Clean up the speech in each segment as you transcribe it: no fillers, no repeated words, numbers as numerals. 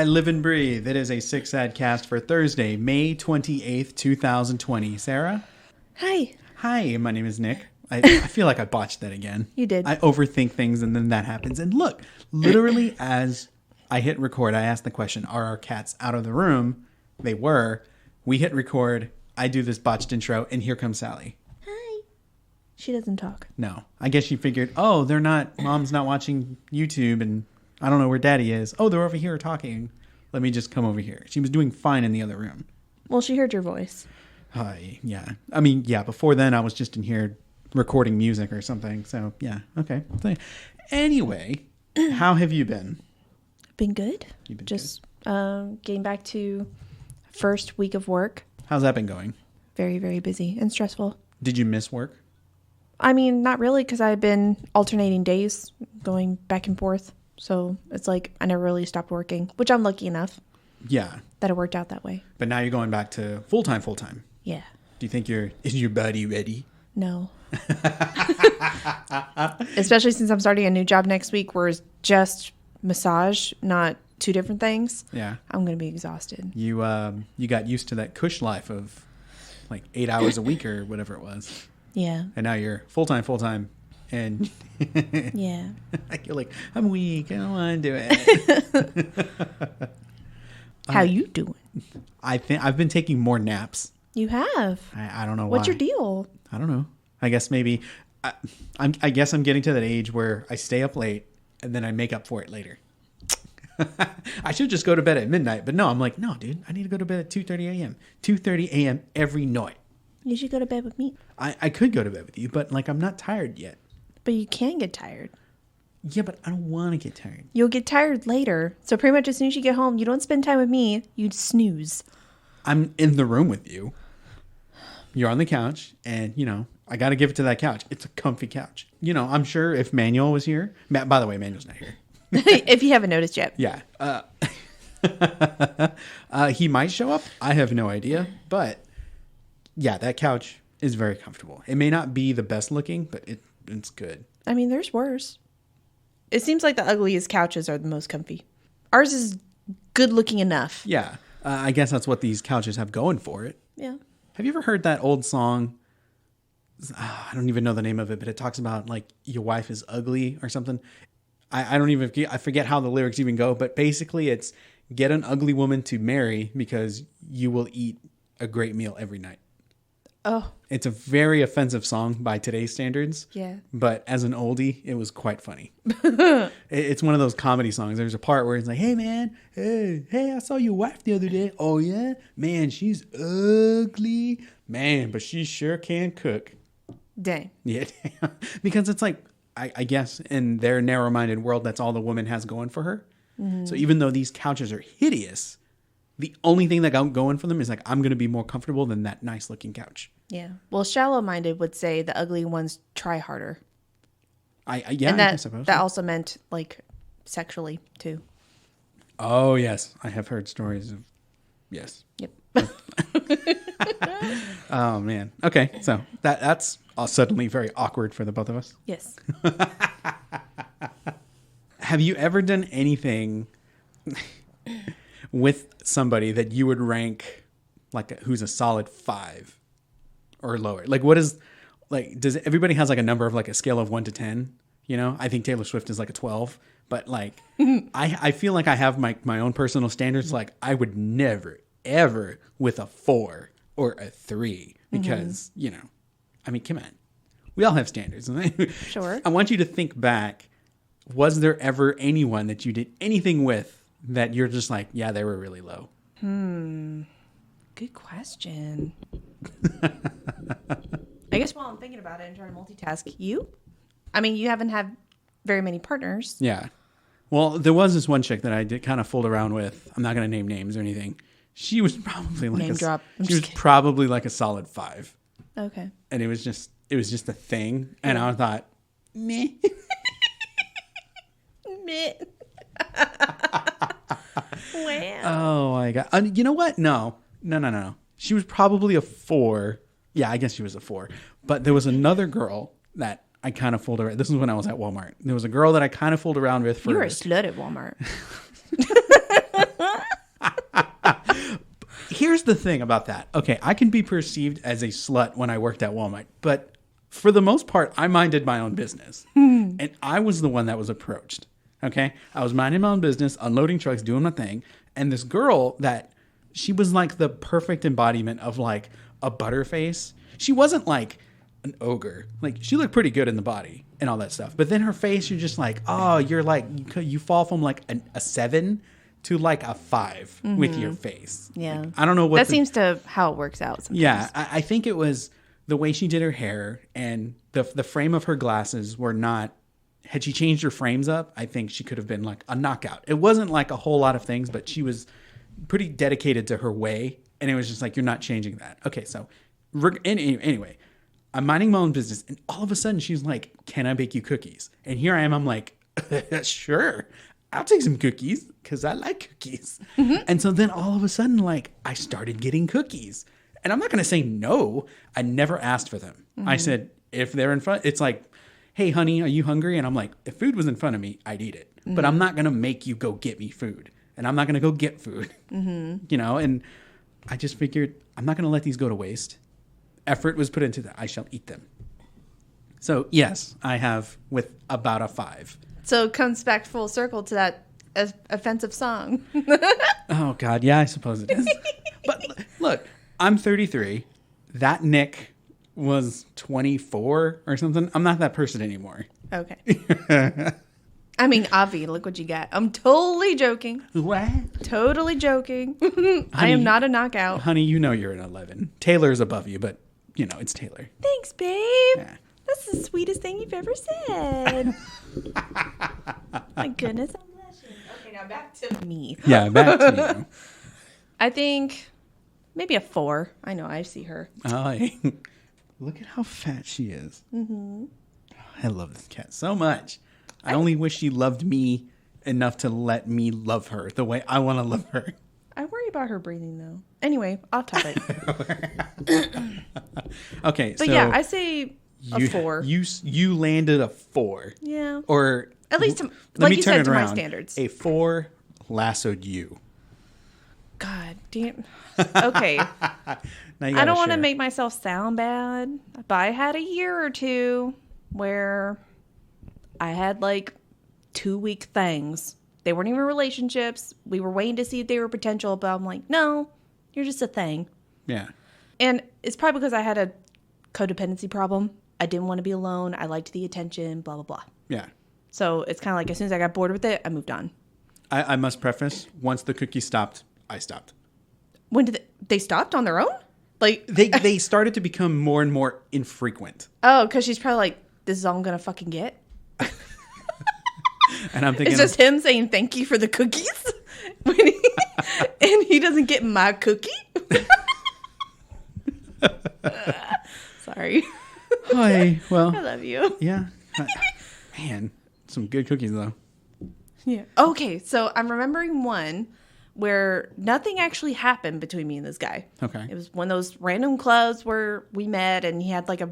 live and breathe. It is a Six Sad Cast for Thursday, May 28th, 2020. Sarah? Hi. Hi, my name is Nick. I feel like I botched that again. You did. I overthink things and then that happens. And look, literally as I hit record, I asked the question, are our cats out of the room? They were. We hit record. I do this botched intro and here comes Sally. Hi. She doesn't talk. No. I guess she figured, oh, mom's not watching YouTube and I don't know where daddy is. Oh, they're over here talking. Let me just come over here. She was doing fine in the other room. Well, she heard your voice. Yeah. I mean, yeah, before then I was just in here recording music or something. So, yeah. Okay. Anyway, how have you been? Been good. You've been just getting back to first week of work. How's that been going? Very, very busy and stressful. Did you miss work? I mean, not really, because I've been alternating days, going back and forth. So it's like I never really stopped working, which I'm lucky enough. Yeah. That it worked out that way. But now you're going back to full-time. Yeah. Do you think is your body ready? No. Especially since I'm starting a new job next week where it's just massage, not two different things. Yeah. I'm going to be exhausted. You got used to that cush life of like 8 hours a week or whatever it was. Yeah. And now you're full-time. And yeah. You're like, I'm weak. I don't want to do it. How you doing? I think I've been taking more naps. You have. I don't know What's why. your deal? I don't know. I guess maybe I guess I'm getting to that age where I stay up late and then I make up for it later. I should just go to bed at midnight, but no, I'm like, no, dude, I need to go to bed at 2:30 a.m. 2:30 a.m. every night. You should go to bed with me. I could go to bed with you, but like I'm not tired yet. But you can get tired. Yeah, but I don't want to get tired. You'll get tired later. So pretty much as soon as you get home, you don't spend time with me, you snooze. I'm in the room with you. You're on the couch, and, I got to give it to that couch. It's a comfy couch. I'm sure if Manuel was here. By the way, Manuel's not here. If you haven't noticed yet. Yeah. He might show up. I have no idea. But, yeah, that couch is very comfortable. It may not be the best looking, but it's good. I mean, there's worse. It seems like the ugliest couches are the most comfy. Ours is good looking enough. Yeah. I guess that's what these couches have going for it. Yeah. Have you ever heard that old song? I don't even know the name of it, but it talks about like your wife is ugly or something. I forget how the lyrics even go, but basically it's get an ugly woman to marry because you will eat a great meal every night. Oh. It's a very offensive song by today's standards. Yeah. But as an oldie, it was quite funny. It's one of those comedy songs. There's a part where it's like, hey, man, hey, I saw your wife the other day. Oh, yeah? Man, she's ugly. Man, but she sure can cook. Dang. Yeah. Because it's like, I guess in their narrow-minded world, that's all the woman has going for her. Mm-hmm. So even though these couches are hideous, the only thing that got going for them is like, I'm going to be more comfortable than that nice looking couch. Yeah. Well, shallow-minded would say the ugly ones try harder. I suppose. That also meant like sexually too. Oh, yes. I have heard stories of, yes. Yep. Oh, man. Okay. So that's suddenly very awkward for the both of us. Yes. Have you ever done anything with somebody that you would rank like who's a solid 5 or lower? Like what is like, does everybody has like a number of like a scale of 1 to 10, I think Taylor Swift is like a 12, but like I feel like I have my own personal standards. Like I would never ever with a 4 or a 3 because, I mean, come on, we all have standards. Sure. I want you to think back. Was there ever anyone that you did anything with that you're just like, yeah, they were really low? Good question. I guess while I'm thinking about it and trying to multitask, you? I mean, you haven't had very many partners. Yeah. Well, there was this one chick that I did kind of fooled around with. I'm not going to name names or anything. She was probably like name drop. She was probably like a solid 5. Okay. And it was just a thing. And I thought, meh. Meh. Wow. Oh my God. You know what? No. She was probably a 4. Yeah, I guess she was a 4. But there was another girl that I kind of fooled around. This is when I was at Walmart. There was a girl that I kind of fooled around with. You were a slut at Walmart. here's the thing about that. Okay, I can be perceived as a slut when I worked at Walmart, but for the most part, I minded my own business. And I was the one that was approached. Okay? I was minding my own business, unloading trucks, doing my thing. And this girl that she was like the perfect embodiment of like a butterface. She wasn't like an ogre. Like she looked pretty good in the body and all that stuff. But then her face, you're just like, oh, you're like, you fall from like a 7 to like a 5 with your face. Yeah. Like, I don't know what that seems to how it works out sometimes. Yeah. I think it was the way she did her hair and the frame of her glasses were not, had she changed her frames up, I think she could have been like a knockout. It wasn't like a whole lot of things, but she was pretty dedicated to her way. And it was just like, you're not changing that. Okay. So anyway, I'm minding my own business. And all of a sudden she's like, can I bake you cookies? And here I am. I'm like, sure, I'll take some cookies because I like cookies. And so then all of a sudden, like I started getting cookies and I'm not going to say no. I never asked for them. I said, if they're in front, it's like, hey honey, are you hungry? And I'm like, if food was in front of me, I'd eat it, but I'm not going to make you go get me food. And I'm not going to go get food, you know? And I just figured I'm not going to let these go to waste. Effort was put into that. I shall eat them. So yes, I have with about a 5. So it comes back full circle to that offensive song. Oh God. Yeah, I suppose it is. But look, I'm 33. That Nick was 24 or something. I'm not that person anymore. Okay. I mean, Avi, look what you got. I'm totally joking. What? Totally joking. I am not a knockout. Honey, you know you're an 11. Taylor's above you, but you know, it's Taylor. Thanks, babe. Yeah. That's the sweetest thing you've ever said. My goodness, I'm blushing. Okay, now back to me. Yeah, back to you. I think maybe a 4. I know, I see her. Oh, look at how fat she is. Mm-hmm. I love this cat so much. I only wish she loved me enough to let me love her the way I want to love her. I worry about her breathing, though. Anyway, off topic. Okay, but so yeah, I say a 4. You landed a 4. Yeah. Or at least, let like me you turn said, it to around. my standards. A 4 lassoed you. God damn. Okay. Now you I don't want to make myself sound bad, but I had a year or two where I had like 2-week things. They weren't even relationships. We were waiting to see if they were potential, but I'm like, no, you're just a thing. Yeah. And it's probably because I had a codependency problem. I didn't want to be alone. I liked the attention, blah, blah, blah. Yeah. So it's kind of like as soon as I got bored with it, I moved on. I must preface, once the cookie stopped, I stopped. When did they stopped on their own? Like They started to become more and more infrequent. Oh, because she's probably like, this is all I'm going to fucking get. And I'm thinking, it's just him saying thank you for the cookies. And he doesn't get my cookie. Sorry. hi, well, I love you. yeah. Man, some good cookies though. Yeah. Okay, so I'm remembering one where nothing actually happened between me and this guy. Okay. It was one of those random clubs where we met and he had like a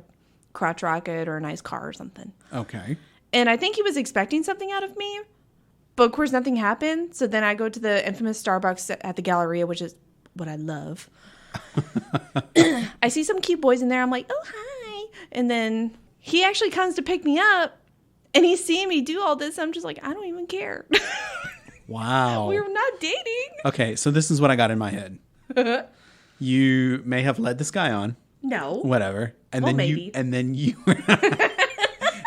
crotch rocket or a nice car or something. Okay. And I think he was expecting something out of me, but of course nothing happened. So then I go to the infamous Starbucks at the Galleria, which is what I love. I see some cute boys in there. I'm like, oh, hi. And then he actually comes to pick me up and he's seeing me do all this. I'm just like, I don't even care. Wow. We were not dating. Okay, so this is what I got in my head. You may have led this guy on. No. Whatever. And Well, then maybe. you and then you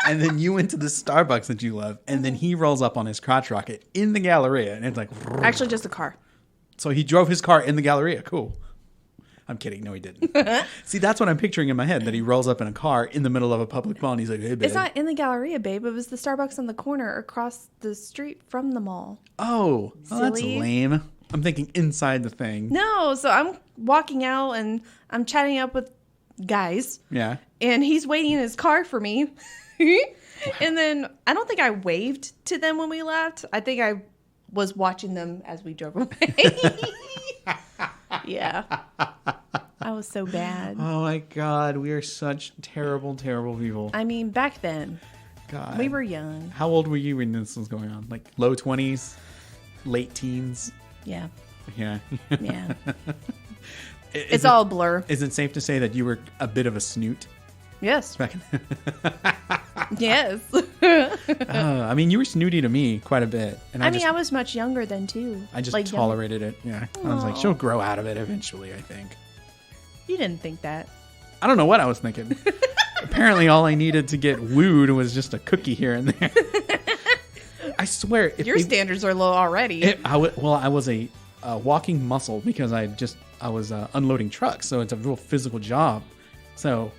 and then you went to the Starbucks that you love, and then he rolls up on his crotch rocket in the Galleria, and it's like Actually, just a car. So he drove his car in the Galleria. Cool. I'm kidding. No, he didn't. See, that's what I'm picturing in my head, that he rolls up in a car in the middle of a public mall and he's like, hey, babe. It's not in the Galleria, babe. It was the Starbucks on the corner across the street from the mall. Oh, that's Silly. lame. I'm thinking inside the thing. No, so I'm walking out and I'm chatting up with guys. Yeah. And he's waiting in his car for me. And then I don't think I waved to them when we left. I think I was watching them as we drove away. Yeah. I was so bad. Oh my God. We are such terrible, terrible people. I mean, back then, God. we were young. How old were you when this was going on? Like low 20s? Late teens? Yeah. Yeah. Yeah. It's all a blur. Is it safe to say that you were a bit of a snoot? Yes. Back in Yes. I mean, you were snooty to me quite a bit. And I was much younger then, too. I just like, tolerated it. Yeah. I was like, she'll grow out of it eventually, I think. You didn't think that. I don't know what I was thinking. Apparently, all I needed to get wooed was just a cookie here and there. I swear. Your standards are low already. I was a walking muscle because I was unloading trucks. So it's a real physical job. So,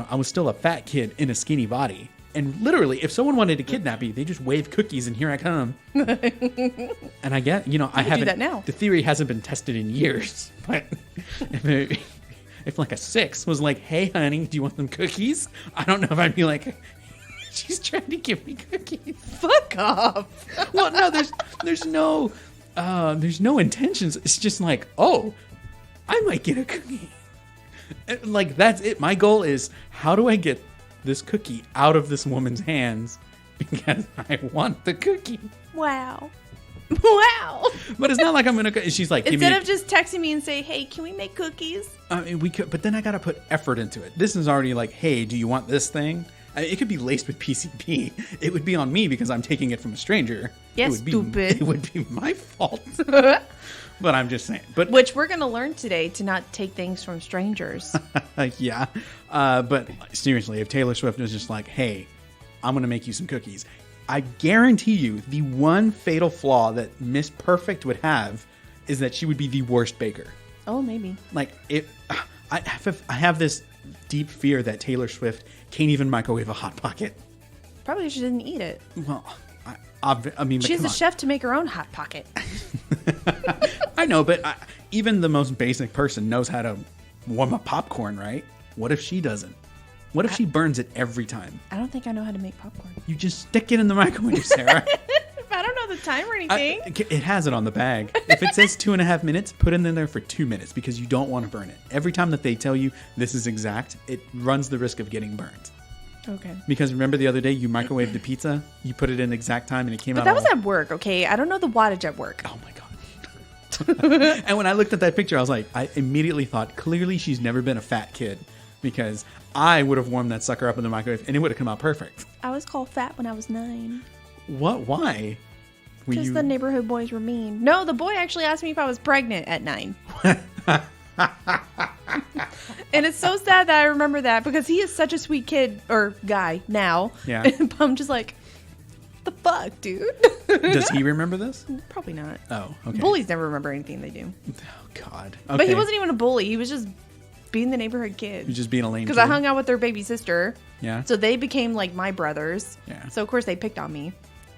I was still a fat kid in a skinny body. And literally, if someone wanted to kidnap me, they just wave cookies and here I come. And I get, I haven't. Do that now. The theory hasn't been tested in years. But if like a 6 was like, hey, honey, do you want some cookies? I don't know if I'd be like, she's trying to give me cookies. Fuck off. Well, no, there's no intentions. It's just like, oh, I might get a cookie. Like, that's it. My goal is, how do I get this cookie out of this woman's hands because I want the cookie. Wow. Wow. But it's not like I'm gonna. She's like, instead of just texting me and say, "Hey, can we make cookies?" I mean, we could, but then I gotta put effort into it. This is already like, "Hey, do you want this thing?" I mean, it could be laced with PCP. It would be on me because I'm taking it from a stranger. Yes, stupid. It would be my fault. But I'm just saying. But which we're gonna learn today to not take things from strangers. Yeah. But seriously, if Taylor Swift was just like, "Hey, I'm gonna make you some cookies," I guarantee you the one fatal flaw that Miss Perfect would have is that she would be the worst baker. Oh, maybe. Like, I have this deep fear that Taylor Swift can't even microwave a Hot Pocket. Probably she didn't eat it. Well, I mean, she's a chef to make her own Hot Pocket. I know, but even the most basic person knows how to warm up popcorn, right? What if she doesn't? What if she burns it every time? I don't think I know how to make popcorn. You just stick it in the microwave, Sarah. I don't know the time or anything. It has it on the bag. If it says 2.5 minutes, put it in there for 2 minutes because you don't want to burn it. Every time that they tell you this is exact, it runs the risk of getting burnt. Okay. Because remember the other day you microwaved the pizza? You put it in exact time and it came out. But that was at work, okay? I don't know the wattage at work. Oh my God. And when I looked at that picture, I was like, I immediately thought, clearly she's never been a fat kid because I would have warmed that sucker up in the microwave and it would have come out perfect. I was called fat when I was 9. What? Why? Because the neighborhood boys were mean. No, the boy actually asked me if I was pregnant at 9. And it's so sad that I remember that because he is such a sweet kid or guy now. Yeah. And I'm just like, the fuck, dude? Does he remember this? Probably not. Oh, okay. Bullies never remember anything they do. Oh, God. Okay. But he wasn't even a bully. He was just being the neighborhood kid. You're just being a lame kid. Because I hung out with their baby sister. Yeah. So they became like my brothers. Yeah. So, of course, they picked on me.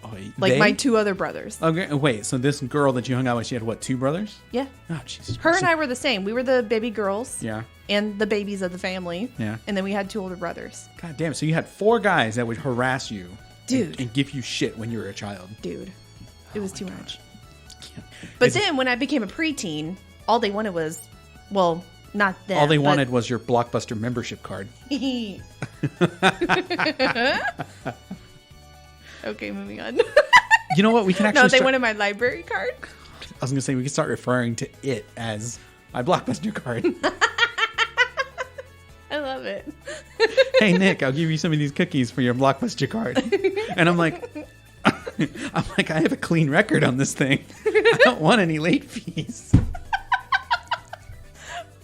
Oh, like my 2 other brothers. Okay, wait. So this girl that you hung out with, she had what, 2 brothers? Yeah. Oh, Jesus. Her and I were the same. We were the baby girls. Yeah. And the babies of the family. Yeah. And then we had 2 older brothers. God damn. So you had 4 guys that would harass you. Dude. And give you shit when you were a child. Dude. It was too much. But then when I became a preteen, all they wanted was, well, not them. All they wanted was your Blockbuster membership card. Okay, moving on. You know what? We can actually. No, they wanted my library card. I was going to say we can start referring to it as my Blockbuster card. I love it. Hey Nick, I'll give you some of these cookies for your Blockbuster card. And I'm like, I have a clean record on this thing. I don't want any late fees.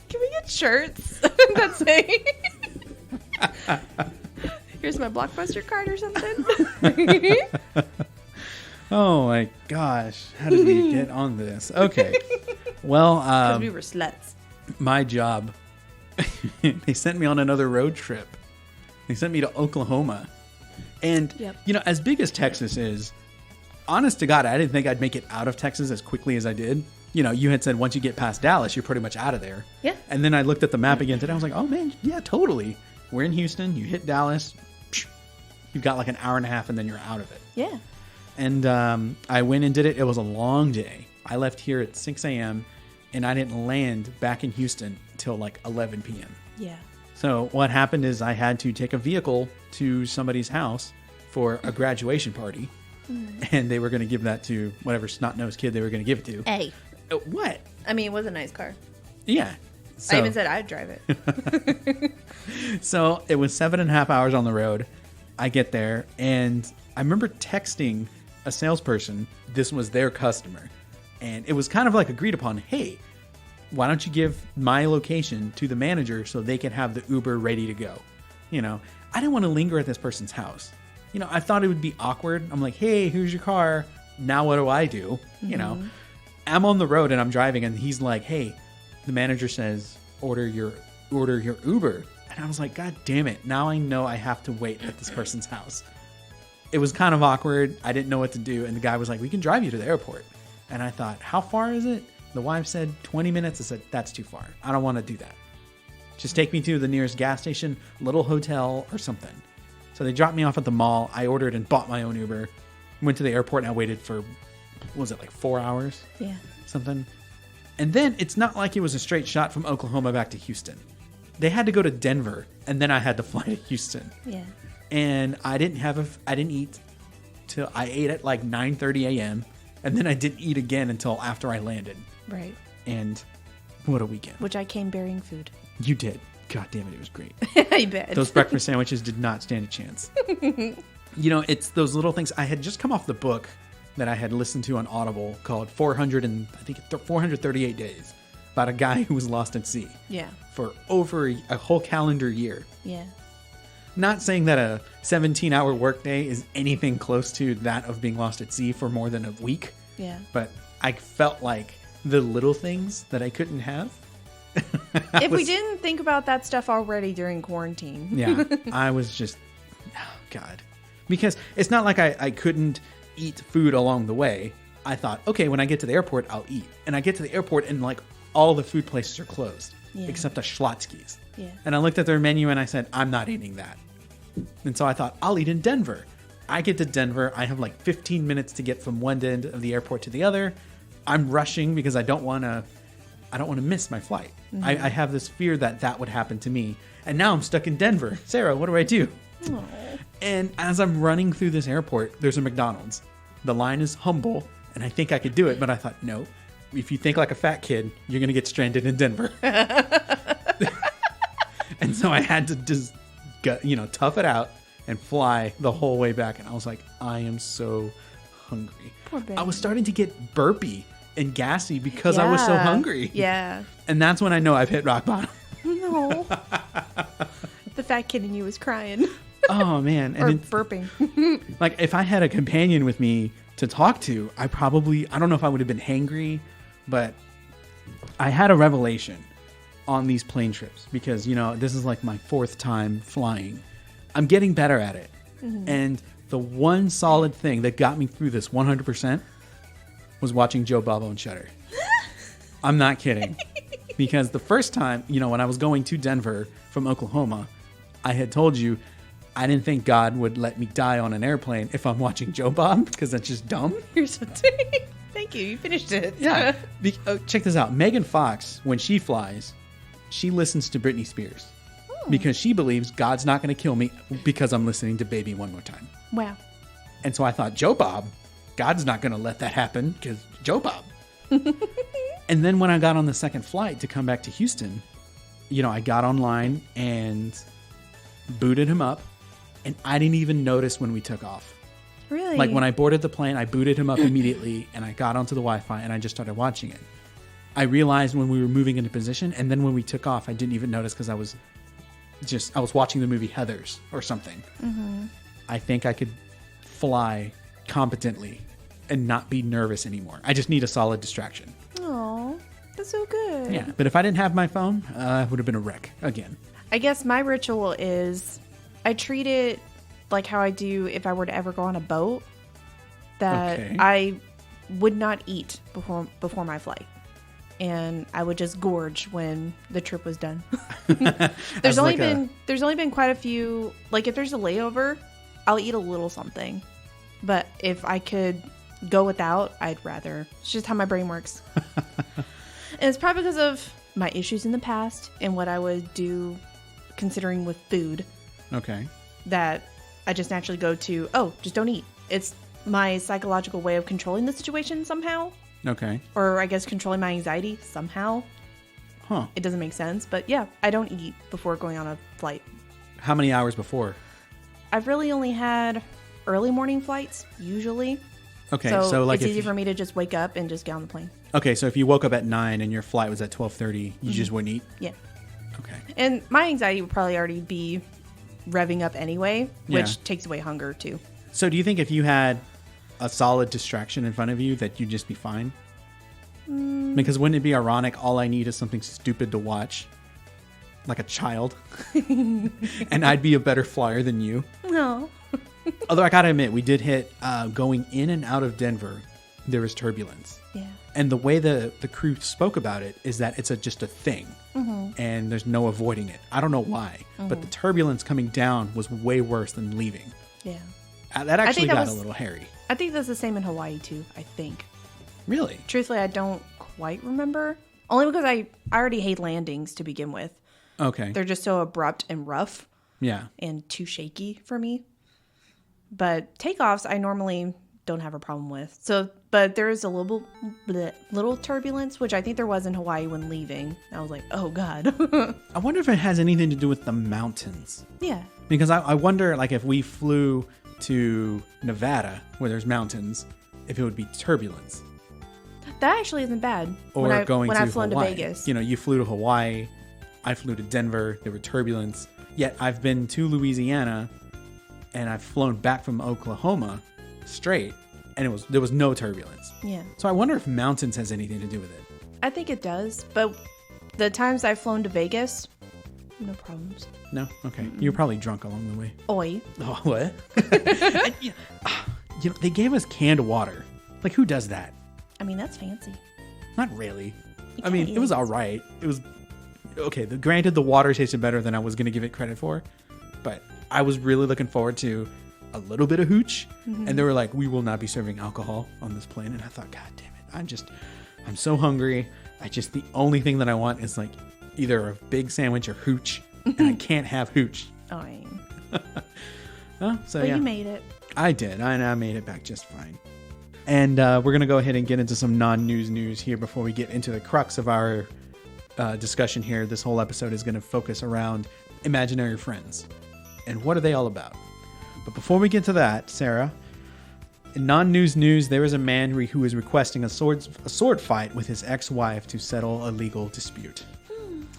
Can we get shirts that say, here's my Blockbuster card or something? Oh my gosh. How did we get on this? Okay. Well, because we were sluts. My job, they sent me on another road trip. They sent me to Oklahoma. And, as big as Texas is, honest to God, I didn't think I'd make it out of Texas as quickly as I did. You had said once you get past Dallas, you're pretty much out of there. Yeah. And then I looked at the map again today. I was like, oh, man, yeah, totally. We're in Houston. You hit Dallas. You've got like an hour and a half, and then you're out of it. Yeah. And I went and did it. It was a long day. I left here at 6 a.m., and I didn't land back in Houston until like 11 p.m. Yeah. So what happened is I had to take a vehicle to somebody's house for a graduation party. And they were going to give that to whatever snot-nosed kid they were going to give it to. Hey. What? I mean, it was a nice car. Yeah. I even said I'd drive it. So it was 7.5 hours on the road. I get there, and I remember texting a salesperson. This was their customer. And it was kind of like agreed upon, hey, why don't you give my location to the manager so they can have the Uber ready to go? You know, I didn't want to linger at this person's house. You know, I thought it would be awkward. I'm like, hey, here's your car. Now what do I do? You know, I'm on the road and I'm driving, and he's like, hey, the manager says, order your Uber. And I was like, God damn it. Now I know I have to wait at this person's house. It was kind of awkward. I didn't know what to do. And the guy was like, we can drive you to the airport. And I thought, how far is it? The wife said 20 minutes. I said, that's too far. I don't want to do that. Just take me to the nearest gas station, little hotel or something. So they dropped me off at the mall. I ordered and bought my own Uber. Went to the airport and I waited for, what was it, like 4 hours? Yeah. Something. And then it's not like it was a straight shot from Oklahoma back to Houston. They had to go to Denver, and then I had to fly to Houston. Yeah. And I didn't eat till I ate at like 9:30 a.m. and then I didn't eat again until after I landed. Right. And what a weekend. Which I came bearing food. You did. God damn it, it was great. I bet. Those breakfast sandwiches did not stand a chance. You know, it's those little things. I had just come off the book that I had listened to on Audible called 438 Days, about a guy who was lost at sea. Yeah. For over a whole calendar year. Yeah. Not saying that a 17-hour workday is anything close to that of being lost at sea for more than a week. Yeah. But I felt like the little things that I couldn't have. If we didn't think about that stuff already during quarantine. Yeah. I was just, oh God. Because it's not like I couldn't eat food along the way. I thought, okay, when I get to the airport, I'll eat. And I get to the airport and like all the food places are closed. Yeah. Except a Schlotzsky's. Yeah. And I looked at their menu and I said, I'm not eating that. And so I thought, I'll eat in Denver. I get to Denver. I have like 15 minutes to get from one end of the airport to the other. I'm rushing because I don't want to miss my flight. Mm-hmm. I have this fear that would happen to me. And now I'm stuck in Denver. Sarah, what do I do? Aww. And as I'm running through this airport, there's a McDonald's. The line is humble, and I think I could do it, but I thought, no. If you think like a fat kid, you're going to get stranded in Denver. And so I had to just, tough it out and fly the whole way back. And I was like, I am so hungry. Poor baby. I was starting to get burpy and gassy because I was so hungry. Yeah. And that's when I know I've hit rock bottom. No. The fat kid in you was crying. Oh, man. And burping. Like, if I had a companion with me to talk to, I don't know if I would have been hangry, but I had a revelation on these plane trips because, this is like my 4th time flying. I'm getting better at it. Mm-hmm. And the one solid thing that got me through this 100% was watching Joe Bob on Shudder. I'm not kidding. Because the first time, when I was going to Denver from Oklahoma, I had told you I didn't think God would let me die on an airplane if I'm watching Joe Bob, because that's just dumb. You're so Thank you. You finished it. Yeah. Check this out. Megan Fox, when she flies, she listens to Britney Spears because she believes God's not going to kill me because I'm listening to Baby One More Time. Wow. And so I thought, Joe Bob, God's not going to let that happen because Joe Bob. And then when I got on the second flight to come back to Houston, I got online and booted him up. And I didn't even notice when we took off. Really? Like when I boarded the plane, I booted him up immediately and I got onto the Wi-Fi and I just started watching it. I realized when we were moving into position, and then when we took off, I didn't even notice because I was watching the movie Heathers or something. Mm-hmm. I think I could fly competently and not be nervous anymore. I just need a solid distraction. Oh, that's so good. Yeah, but if I didn't have my phone, it would have been a wreck again. I guess my ritual is I treat it like how I do if I were to ever go on a boat, that I would not eat before my flight. And I would just gorge when the trip was done. There's only been quite a few, like if there's a layover, I'll eat a little something. But if I could go without, I'd rather. It's just how my brain works. And it's probably because of my issues in the past and what I would do considering with food. Okay. That I just naturally go to, just don't eat. It's my psychological way of controlling the situation somehow. Okay. Or I guess controlling my anxiety somehow. Huh. It doesn't make sense. But yeah, I don't eat before going on a flight. How many hours before? I've really only had early morning flights, usually. Okay, So like it's easy for me to just wake up and just get on the plane. Okay, so if you woke up at 9 and your flight was at 12:30, you just wouldn't eat? Yeah. Okay. And my anxiety would probably already be revving up anyway, which Yeah. takes away hunger too. So do you think if you had a solid distraction in front of you that you'd just be fine? Because wouldn't it be ironic, all I need is something stupid to watch, like a child, and I'd be a better flyer than you? No. Although I gotta admit, we did hit, going in and out of Denver, there was turbulence. Yeah. And the way the crew spoke about it is that it's just a thing, and there's no avoiding it. I don't know why, but the turbulence coming down was way worse than leaving. Yeah. That actually that got was- a little hairy. I think that's the same in Hawaii too, I think. Really? Truthfully, I don't quite remember. Only because I already hate landings to begin with. Okay. They're just so abrupt and rough Yeah. and too shaky for me. But takeoffs, I normally don't have a problem with. So, but there is a little turbulence, which I think there was in Hawaii when leaving. I was like, oh God. I wonder if it has anything to do with the mountains. Yeah. Because I wonder, like, if we flew to Nevada, where there's mountains, if it would be turbulence. That actually isn't bad. Or when I I've flown Hawaii. to Vegas. You know, you flew to Hawaii, I flew to Denver, there were turbulence. Yet I've been to Louisiana, and I've flown back from Oklahoma straight, and there was no turbulence. Yeah. So I wonder if mountains has anything to do with it. I think it does. But the times I've flown to Vegas, no problems. No? Okay. You were probably drunk along the way. Oi. Oh, what? And, you know, they gave us canned water. Like, who does that? I mean, that's fancy. Not really. It I mean, kinda it was is. all right. It was okay. Granted, the water tasted better than I was going to give it credit for, but I was really looking forward to a little bit of hooch. And they were like, "We will not be serving alcohol on this plane." And I thought, God damn it! I'm so hungry. The only thing that I want is like either a big sandwich or hooch, and I can't have hooch. Oh, I mean. Oh, so But yeah, you made it. I did. I made it back just fine. And we're going to go ahead and get into some non-news news here before we get into the crux of our discussion here. This whole episode is going to focus around imaginary friends. And what are they all about? But before we get to that, Sarah, in non-news news, there is a man who is requesting a sword fight with his ex-wife to settle a legal dispute.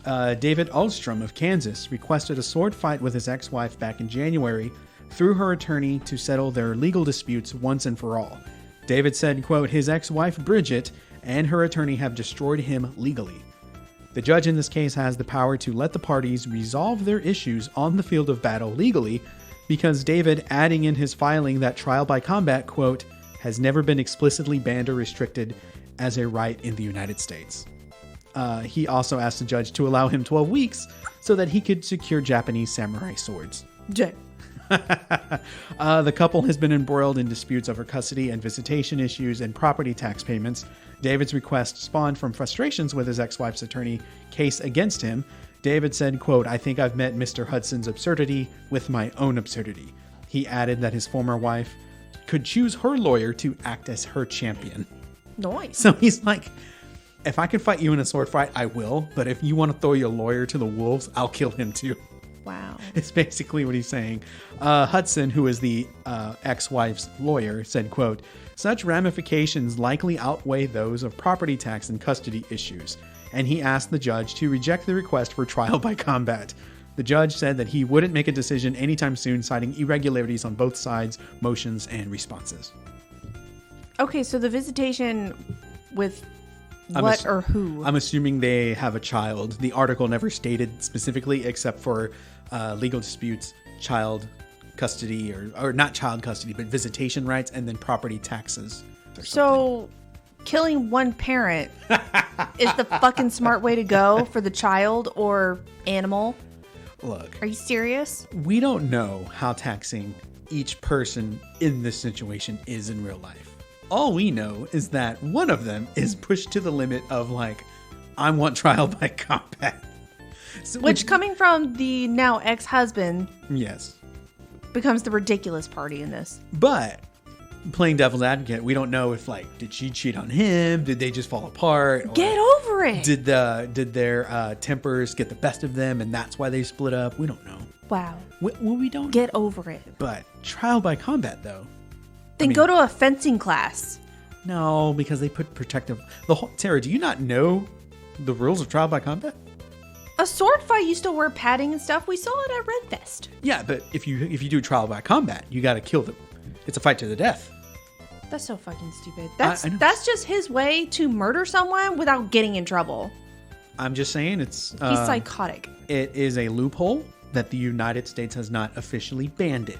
David Ahlstrom of Kansas requested a sword fight with his ex-wife back in January through her attorney to settle their legal disputes once and for all. David said, quote, his ex-wife Bridget and her attorney have destroyed him legally. The judge in this case has the power to let the parties resolve their issues on the field of battle legally because David adding in his filing that trial by combat, quote, has never been explicitly banned or restricted as a right in the United States. He also asked the judge to allow him 12 weeks so that he could secure Japanese samurai swords. Jay. The couple has been embroiled in disputes over custody and visitation issues and property tax payments. David's request spawned from frustrations with his ex-wife's attorney case against him. David said, quote, I think I've met Mr. Hudson's absurdity with my own absurdity. He added that his former wife could choose her lawyer to act as her champion. Nice. So he's like, if I can fight you in a sword fight, I will. But if you want to throw your lawyer to the wolves, I'll kill him too. Wow. It's basically what he's saying. Hudson, who is the ex-wife's lawyer, said, quote, such ramifications likely outweigh those of property tax and custody issues. And he asked the judge to reject the request for trial by combat. The judge said that he wouldn't make a decision anytime soon, citing irregularities on both sides' motions and responses. Okay, so the visitation with what or who? I'm assuming they have a child. The article never stated specifically, except for legal disputes, child custody, or not child custody, but visitation rights, and then property taxes. So killing one parent is the fucking smart way to go for the child or animal. Look, Are you serious? we don't know how taxing each person in this situation is in real life. All we know is that one of them is pushed to the limit of like, I want trial by combat. So, Which coming from the now ex-husband yes. becomes the ridiculous party in this. But playing devil's advocate, we don't know if like did she cheat on him? Did they just fall apart? Or Get over it. Did their tempers get the best of them, and that's why they split up? We don't know. Wow. We don't Get over it. But trial by combat, though. Then go to a fencing class. No, because they put protective. Sarah, do you not know the rules of trial by combat? A sword fight, you still wear padding and stuff. We saw it at Red Fest. Yeah, but if you do trial by combat, you got to kill them. It's a fight to the death. That's so fucking stupid. I know. That's just his way to murder someone without getting in trouble. I'm just saying it's... He's psychotic. It is a loophole that the United States has not officially banned it.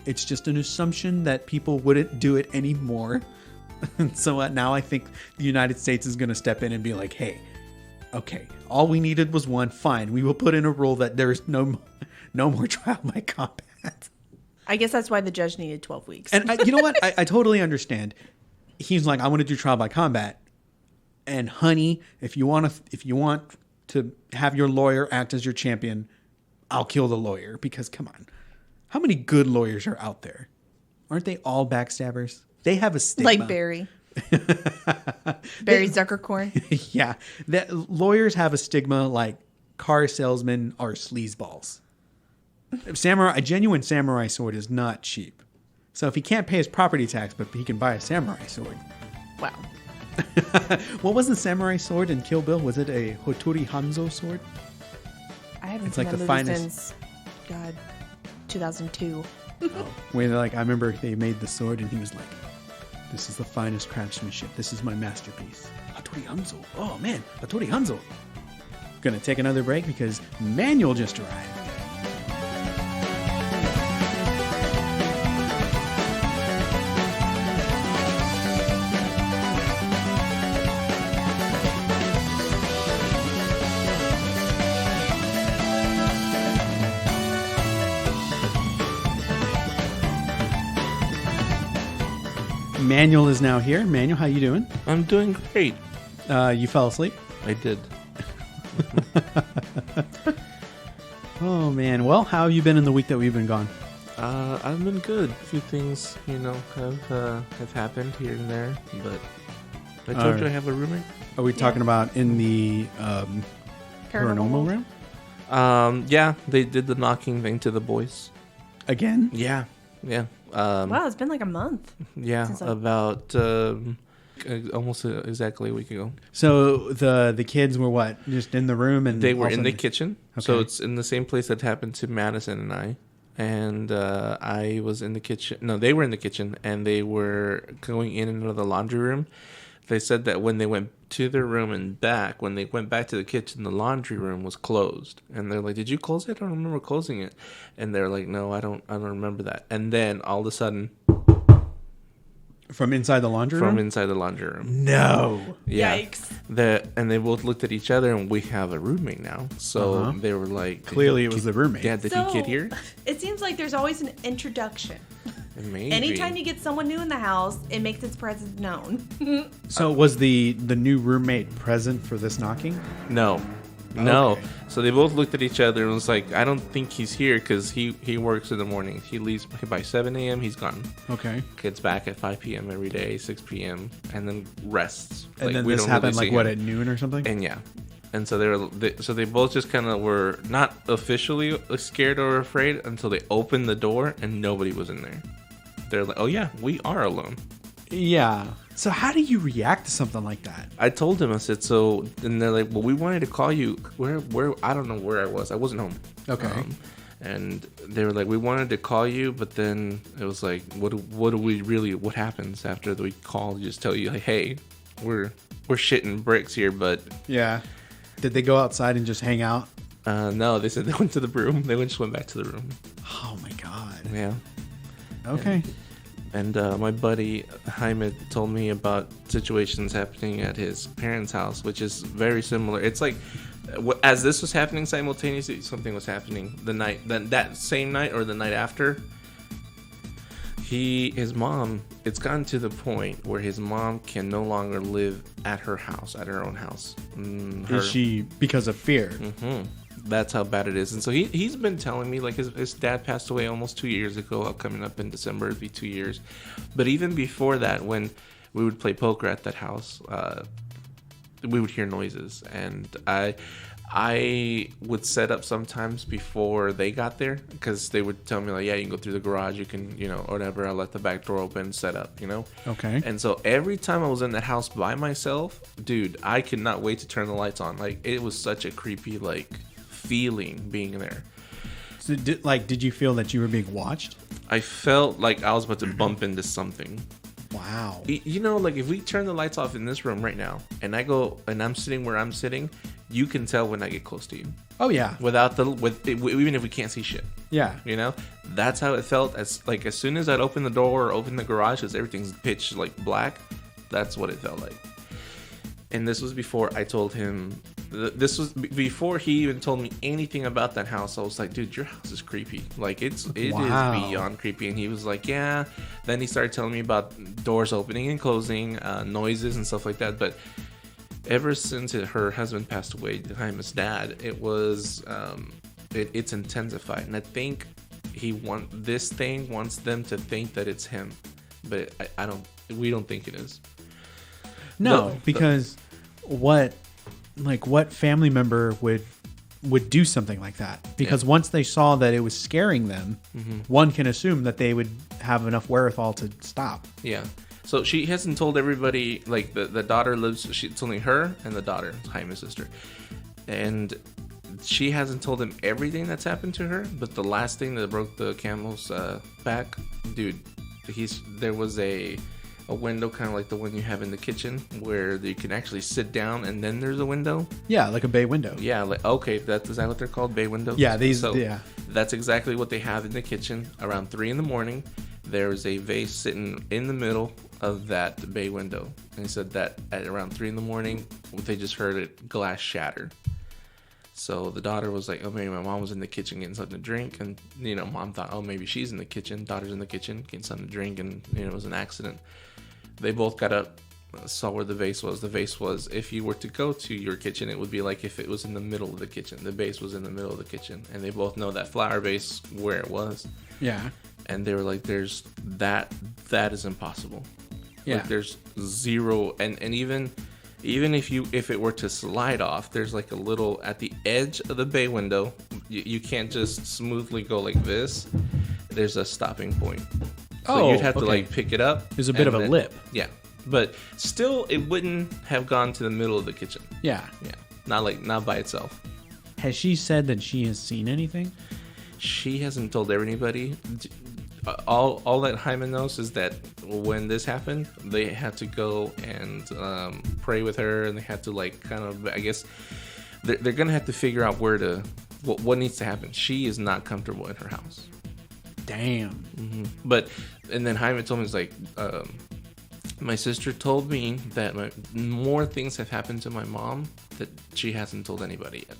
It's just an assumption that people wouldn't do it anymore. And so now I think the United States is going to step in and be like, hey, okay, all we needed was one. Fine, we will put in a rule that there is no more trial by combat. I guess that's why the judge needed 12 weeks. And you know what? I totally understand. He's like, I want to do trial by combat. And honey, if you want to have your lawyer act as your champion, I'll kill the lawyer. Because come on, how many good lawyers are out there? Aren't they all backstabbers? They have a stigma. Like Barry. Barry Zuckercorn. Yeah. Lawyers have a stigma like car salesmen are sleazeballs. A genuine samurai sword is not cheap. So if he can't pay his property tax, but he can buy a samurai sword. Wow. What was the samurai sword in Kill Bill? Was it a Hotori Hanzo sword? I haven't It's seen like that the movie finest. since, God, 2002. Where like I remember they made the sword and he was like, this is the finest craftsmanship. This is my masterpiece. Hattori Hanzo. Oh man, Hattori Hanzo. Gonna take another break because Manuel just arrived. Manuel is now here. Manuel, how you doing? I'm doing great. You fell asleep? I did. Oh man. Well, how have you been in the week that we've been gone? I've been good. A few things, have happened here and there, but I told you I have a roommate. Are we talking about in the paranormal room? Yeah, they did the knocking thing to the boys. Again? Yeah. Wow, it's been like a month. Yeah, Since I- about almost exactly a week ago. So the kids were what? Just in the room and They were all of a in the sudden- kitchen, so Okay. it's in the same place that happened to Madison and I. And I was in the kitchen. No, they were in the kitchen, and they were going in and out of the laundry room. They said that when they went to their room and back, when they went back to the kitchen, the laundry room was closed. And they're like, "Did you close it? I don't remember closing it." And they're like, "No, I don't remember that." And then all of a sudden, From inside the laundry room? from inside the laundry room, No. yeah, Yikes. and they both looked at each other, and we have a roommate now. So Uh-huh. they were like, Clearly it was the roommate. Yeah, did he get here? It seems like there's always an introduction. Maybe. Anytime you get someone new in the house, it makes its presence known. So was the new roommate present for this knocking? No. Okay. So they both looked at each other and was like, I don't think he's here because he works in the morning. He leaves by 7 a.m. He's gone. Okay. Gets back at 5 p.m. every day, 6 p.m. and then rests. And Like, then we this don't happened really like see what, him. at noon or something? And yeah. And so they both just kind of were not officially scared or afraid until they opened the door and nobody was in there. They're like, oh yeah, we are alone. Yeah. So how do you react to something like that? I told him, I said, so, and they're like, well, we wanted to call you. Where, I don't know where I was. I wasn't home. Okay. And they were like, we wanted to call you, but then it was like, what happens after we call? Just tell you, like, hey, we're shitting bricks here, but Yeah. Did they go outside and just hang out? no, they said they went to the room. They just went back to the room. Oh my God. Yeah. Okay. And my buddy Jaime told me about situations happening at his parents' house, which is very similar. It's like, as this was happening simultaneously, something was happening the night that same night or the night after. His mom, it's gotten to the point where his mom can no longer live at her house, at her own house. Is she because of fear? Mm-hmm. That's how bad it is. And so he's been telling me, like, his dad passed away almost 2 years ago. Coming up in December, it'd be 2 years. But even before that, when we would play poker at that house, we would hear noises. And I would set up sometimes before they got there, because they would tell me, like, yeah, you can go through the garage, you can, you know, or whatever. I'll let the back door open, set up, you know? Okay. And so every time I was in that house by myself, dude, I could not wait to turn the lights on. Like, it was such a creepy, like, feeling being there. So, did you feel that you were being watched? I felt like I was about to bump into something. Wow. You know, like, if we turn the lights off in this room right now, and I go, and I'm sitting where I'm sitting, you can tell when I get close to you. Oh yeah. Even if we can't see shit. Yeah. You know, that's how it felt. As soon as I'd open the door or open the garage, because everything's pitch like black, that's what it felt like. And this was before I told him. This was before he even told me anything about that house. I was like, dude, your house is creepy. Like, it is beyond creepy. And he was like, yeah. Then he started telling me about doors opening and closing, noises and stuff like that. But ever since her husband passed away, Jaime's dad, it was it's intensified. And I think this thing wants them to think that it's him, but we don't think it is. No, because what family member would do something like that? Because once they saw that it was scaring them, one can assume that they would have enough wherewithal to stop. Yeah. So she hasn't told everybody, like, the daughter lives, it's only her and the daughter, Jaime's sister. And she hasn't told him everything that's happened to her, but the last thing that broke the camel's back, dude, there was a window kind of like the one you have in the kitchen where you can actually sit down and then there's a window. Yeah, like a bay window. Yeah, like, okay, is that what they're called, bay windows? Yeah, that's exactly what they have in the kitchen. Around 3 a.m, there's a vase sitting in the middle of that bay window. And he said that at around 3 a.m, they just heard it glass shatter. So the daughter was like, oh, maybe my mom was in the kitchen getting something to drink. And, you know, mom thought, oh, maybe she's in the kitchen. Daughter's in the kitchen getting something to drink. And, you know, it was an accident. They both got up, saw where the vase was. The vase was, if you were to go to your kitchen, it would be like if it was in the middle of the kitchen. The vase was in the middle of the kitchen. And they both know that flower vase where it was. Yeah. And they were like, there's that is impossible. Yeah. Like, there's zero. And even if it were to slide off, there's like a little at the edge of the bay window. You can't just smoothly go like this. There's a stopping point. So you'd have to like pick it up. There's a bit of a lip. Yeah. But still, it wouldn't have gone to the middle of the kitchen. Yeah. Yeah. Not by itself. Has she said that she has seen anything? She hasn't told anybody. All that Jaime knows is that when this happened, they had to go and pray with her, and they had to, like, kind of, I guess, they're gonna have to figure out what needs to happen. She is not comfortable in her house. Damn. Mm-hmm. But and then Jaime told me, it's like, my sister told me that more things have happened to my mom that she hasn't told anybody yet.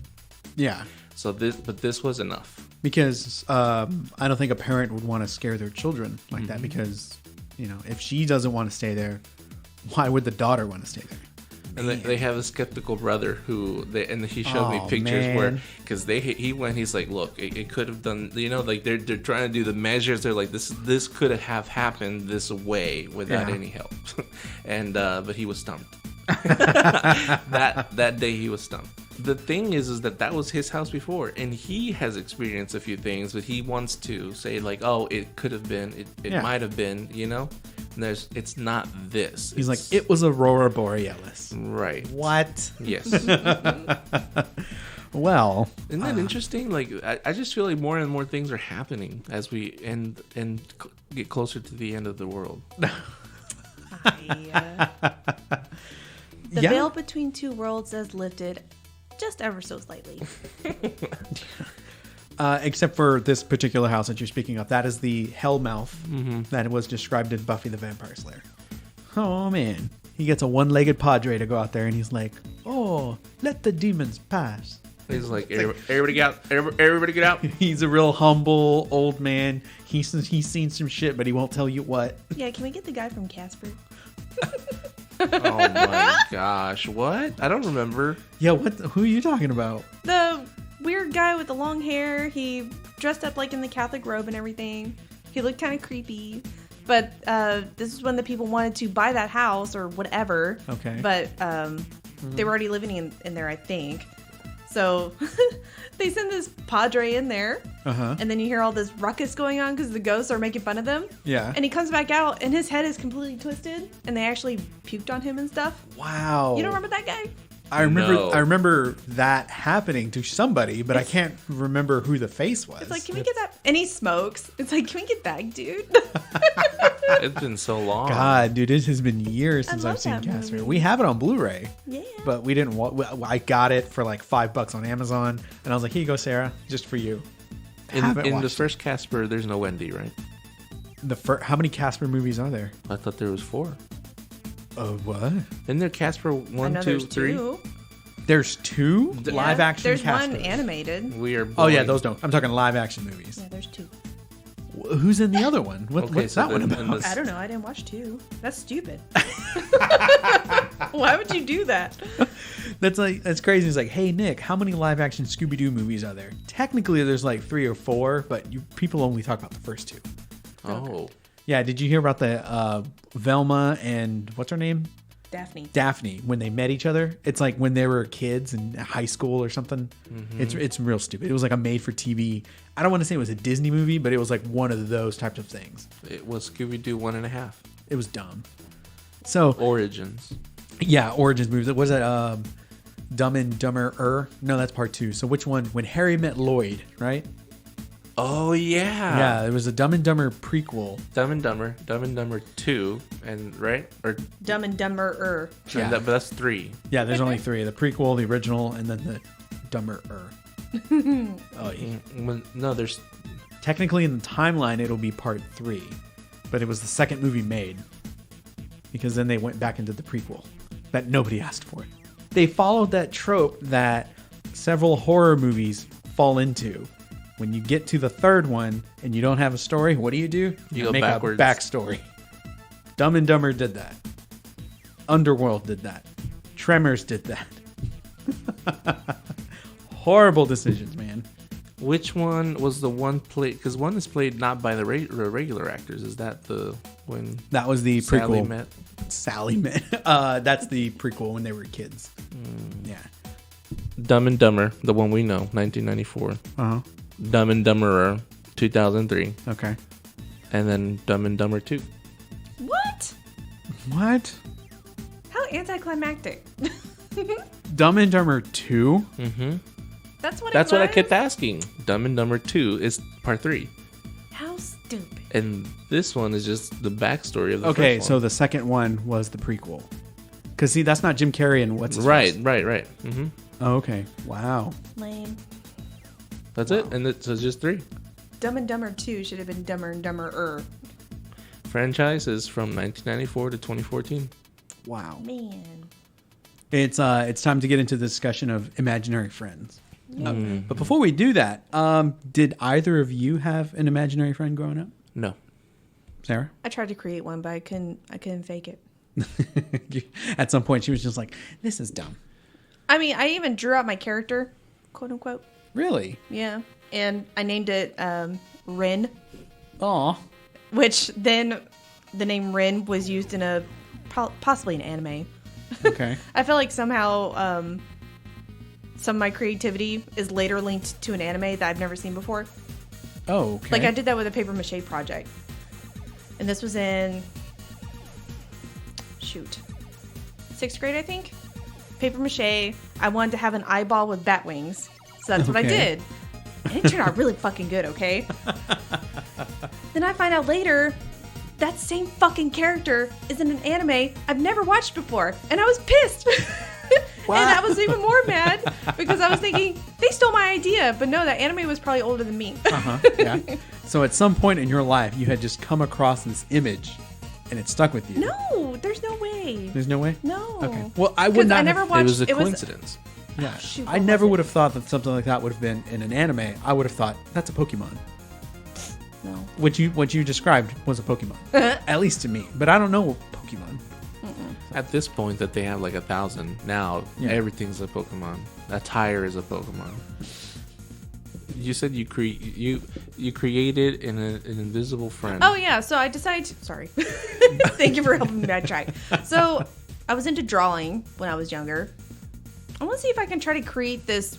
Yeah. So this was enough. Because I don't think a parent would want to scare their children like that. Because, you know, if she doesn't want to stay there, why would the daughter want to stay there? And they have a skeptical brother he showed me pictures where, because he's like, look, it could have done, you know, like they're trying to do the measures. They're like, this could have happened this way without any help. And but he was stumped. that day he was stumped. The thing is that was his house before, and he has experienced a few things, but he wants to say, like, oh, it could have been, it might have been, you know. And it's not this. He's like, it was Aurora Borealis. Right. What? Yes. Well, isn't that interesting? Like, I just feel like more and more things are happening as we get closer to the end of the world. The veil between two worlds has lifted just ever so slightly. Except for this particular house that you're speaking of. That is the Hellmouth that was described in Buffy the Vampire Slayer. Oh, man. He gets a one-legged padre to go out there, and he's like, oh, let the demons pass. He's like, everybody get out. Everybody get out. He's a real humble old man. He's seen some shit, but he won't tell you what. Yeah, can we get the guy from Casper? Oh my gosh, what? I don't remember. Yeah, who are you talking about? The weird guy with the long hair. He dressed up like in the Catholic robe and everything. He looked kind of creepy. But this is when the people wanted to buy that house or whatever. Okay. But they were already living in there, I think. So they send this padre in there. And then you hear all this ruckus going on because the ghosts are making fun of them. Yeah. And he comes back out and his head is completely twisted. And they actually puked on him and stuff. Wow. You don't remember that guy? I remember. No. I remember that happening to somebody, but I can't remember who the face was. It's like, can we get that? And he smokes. It's like, can we get that, dude? It's been so long. God, dude, it has been years since love I've seen that Casper. movie. We have it on Blu-ray. Yeah. But we didn't. I got it for like $5 on Amazon, and I was like, "Here you go, Sarah, just for you." In the watched first Casper, there's no Wendy, right? How many Casper movies are there? I thought there was 4. Oh, what? Isn't there Casper I 1, know 2, there's 3? 2. There's 2 live action. There's Caspers. one animated. We are. Oh yeah, blowing- those don't. I'm talking live action movies. Yeah, there's 2. Who's in the other one? Okay, What's so that one then about? I don't know. I didn't watch 2. That's stupid. Why would you do that? That's crazy. It's like, hey Nick, how many live action Scooby Doo movies are there? Technically, there's like 3 or 4, but people only talk about the first 2. Oh. Yeah, did you hear about the Velma and what's her name? Daphne, when they met each other? It's like when they were kids in high school or something. It's real stupid. It was like a made for TV. I don't want to say it was a Disney movie, but it was like one of those types of things. It was Scooby-Doo 1.5. It was dumb. So Origins. yeah, Origins movies. Was that Dumb and Dumber? No, that's part 2. So which one? When Harry Met Lloyd, right? Oh, yeah. Yeah, it was a Dumb and Dumber prequel. Dumb and Dumber 2, and right? Or Dumb and Dumber. Yeah. but that's 3. Yeah, there's only 3. The prequel, the original, and then the Dumber. Oh, yeah. No, there's. Technically, in the timeline, it'll be part 3, but it was the second movie made because then they went back into the prequel that nobody asked for. They followed that trope that several horror movies fall into. When you get to the third one and you don't have a story, what do? You go make backwards. a backstory. Dumb and Dumber did that. Underworld did that. Tremors did that. Horrible decisions, man. Which one was the one played? Because one is played not by the regular actors. Is that the when That was the Sally prequel. met? Sally met. That's the prequel when they were kids. Yeah. Dumb and Dumber, the one we know, 1994. Uh-huh. Dumb and Dumberer, 2003, Okay. and then Dumb and Dumber 2. What? What? How anticlimactic. Dumb and Dumber 2? Mm-hmm. That's what That's it what I was? kept asking. Dumb and Dumber 2 is part 3, How stupid. and this one is just the backstory of the Okay, first so one. the second one was the prequel. Because, see, that's not Jim Carrey and what's his right. face? Mm-hmm. Oh, okay. Wow. Lame. That's it, and it's just 3. Dumb and Dumber 2 should have been Dumber and Dumber. Franchise is from 1994 to 2014. Wow. Man. It's time to get into the discussion of imaginary friends. But before we do that, did either of you have an imaginary friend growing up? No. Sarah? I tried to create one, but I couldn't fake it. At some point, she was just like, this is dumb. I mean, I even drew out my character, quote unquote. Really? Yeah. And I named it Rin, Aw. which then the name Rin was used in possibly an anime. Okay. I feel like somehow some of my creativity is later linked to an anime that I've never seen before. Oh, okay. Like I did that with a paper mache project. And this was in 6th grade, I think. Paper mache. I wanted to have an eyeball with bat wings. So that's what I Okay. did. And it turned out really fucking good, okay? Then I find out later that same fucking character is in an anime I've never watched before. And I was pissed. And I was even more mad because I was thinking, they stole my idea. But no, that anime was probably older than me. Uh-huh. Yeah. So at some point in your life, you had just come across this image, and it stuck with you. No, there's no way. There's no way? No. Okay. Well, I would 'Cause not I never have... watched. It was a coincidence. Yeah. shoot, I what never was it? would have thought that something like that would have been in an anime. I would have thought, that's a Pokemon. No. What you described was a Pokemon. At least to me. But I don't know Pokemon. At this point that they have like 1,000, now Yeah. everything's a Pokemon. A tire is a Pokemon. you said you created an invisible friend. Oh yeah, so I decided. Sorry, thank you for helping me. I tried. So I was into drawing when I was younger. I want to see if I can try to create this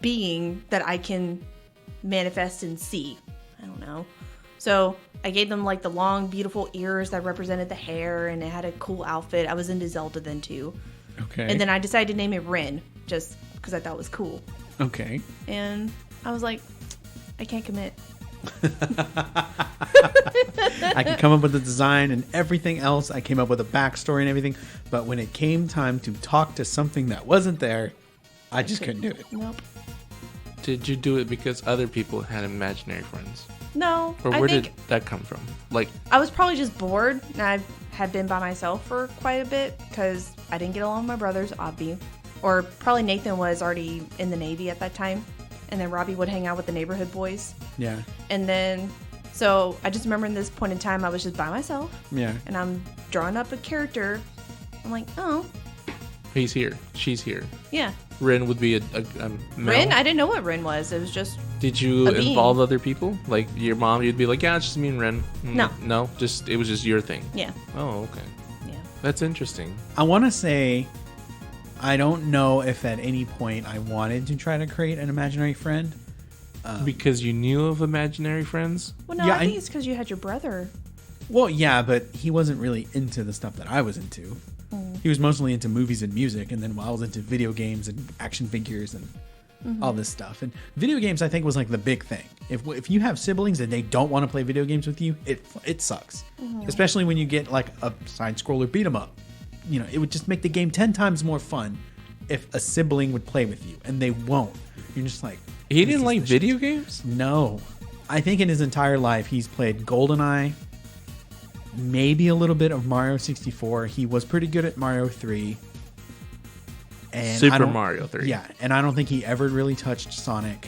being that I can manifest and see. I don't know. So I gave them like the long, beautiful ears that represented the hair, and it had a cool outfit. I was into Zelda then too. Okay. And then I decided to name it Rin, just because I thought it was cool. Okay. And I was like, I can't commit. I could come up with the design and everything else. I came up with a backstory and everything. But when it came time to talk to something that wasn't there, I just couldn't do it. Nope. Did you do it because other people had imaginary friends? No. Or I where think did that come from? Like, I was probably just bored, and I had been by myself for quite a bit because I didn't get along with my brothers, Obby. Or probably Nathan was already in the Navy at that time. And then Robbie would hang out with the neighborhood boys. Yeah. And then, so I just remember in this point in time, I was just by myself. Yeah. And I'm drawing up a character. I'm like, oh, he's here. She's here. yeah. Rin would be a male. Rin? I didn't know what Rin was. It was just, Did you a being. involve other people? Like your mom, you'd be like, yeah, it's just me and Rin. No. No? It was just your thing. yeah. Oh, okay. Yeah. That's interesting. I want to say, I don't know if at any point I wanted to try to create an imaginary friend. Because you knew of imaginary friends? Well, no, Yeah, I think it's because you had your brother. Well, yeah, but he wasn't really into the stuff that I was into. He was mostly into movies and music, and then I was into video games and action figures and all this stuff. And video games, I think, was like the big thing. If you have siblings and they don't want to play video games with you, it sucks. Especially when you get like a side scroller beat 'em up. You know, it would just make the game 10 times more fun if a sibling would play with you, and they won't. You're just like, He this didn't is like the video games? No. I think in his entire life, he's played GoldenEye, maybe a little bit of Mario 64. He was pretty good at Mario 3. And Super Mario 3. Yeah, and I don't think he ever really touched Sonic.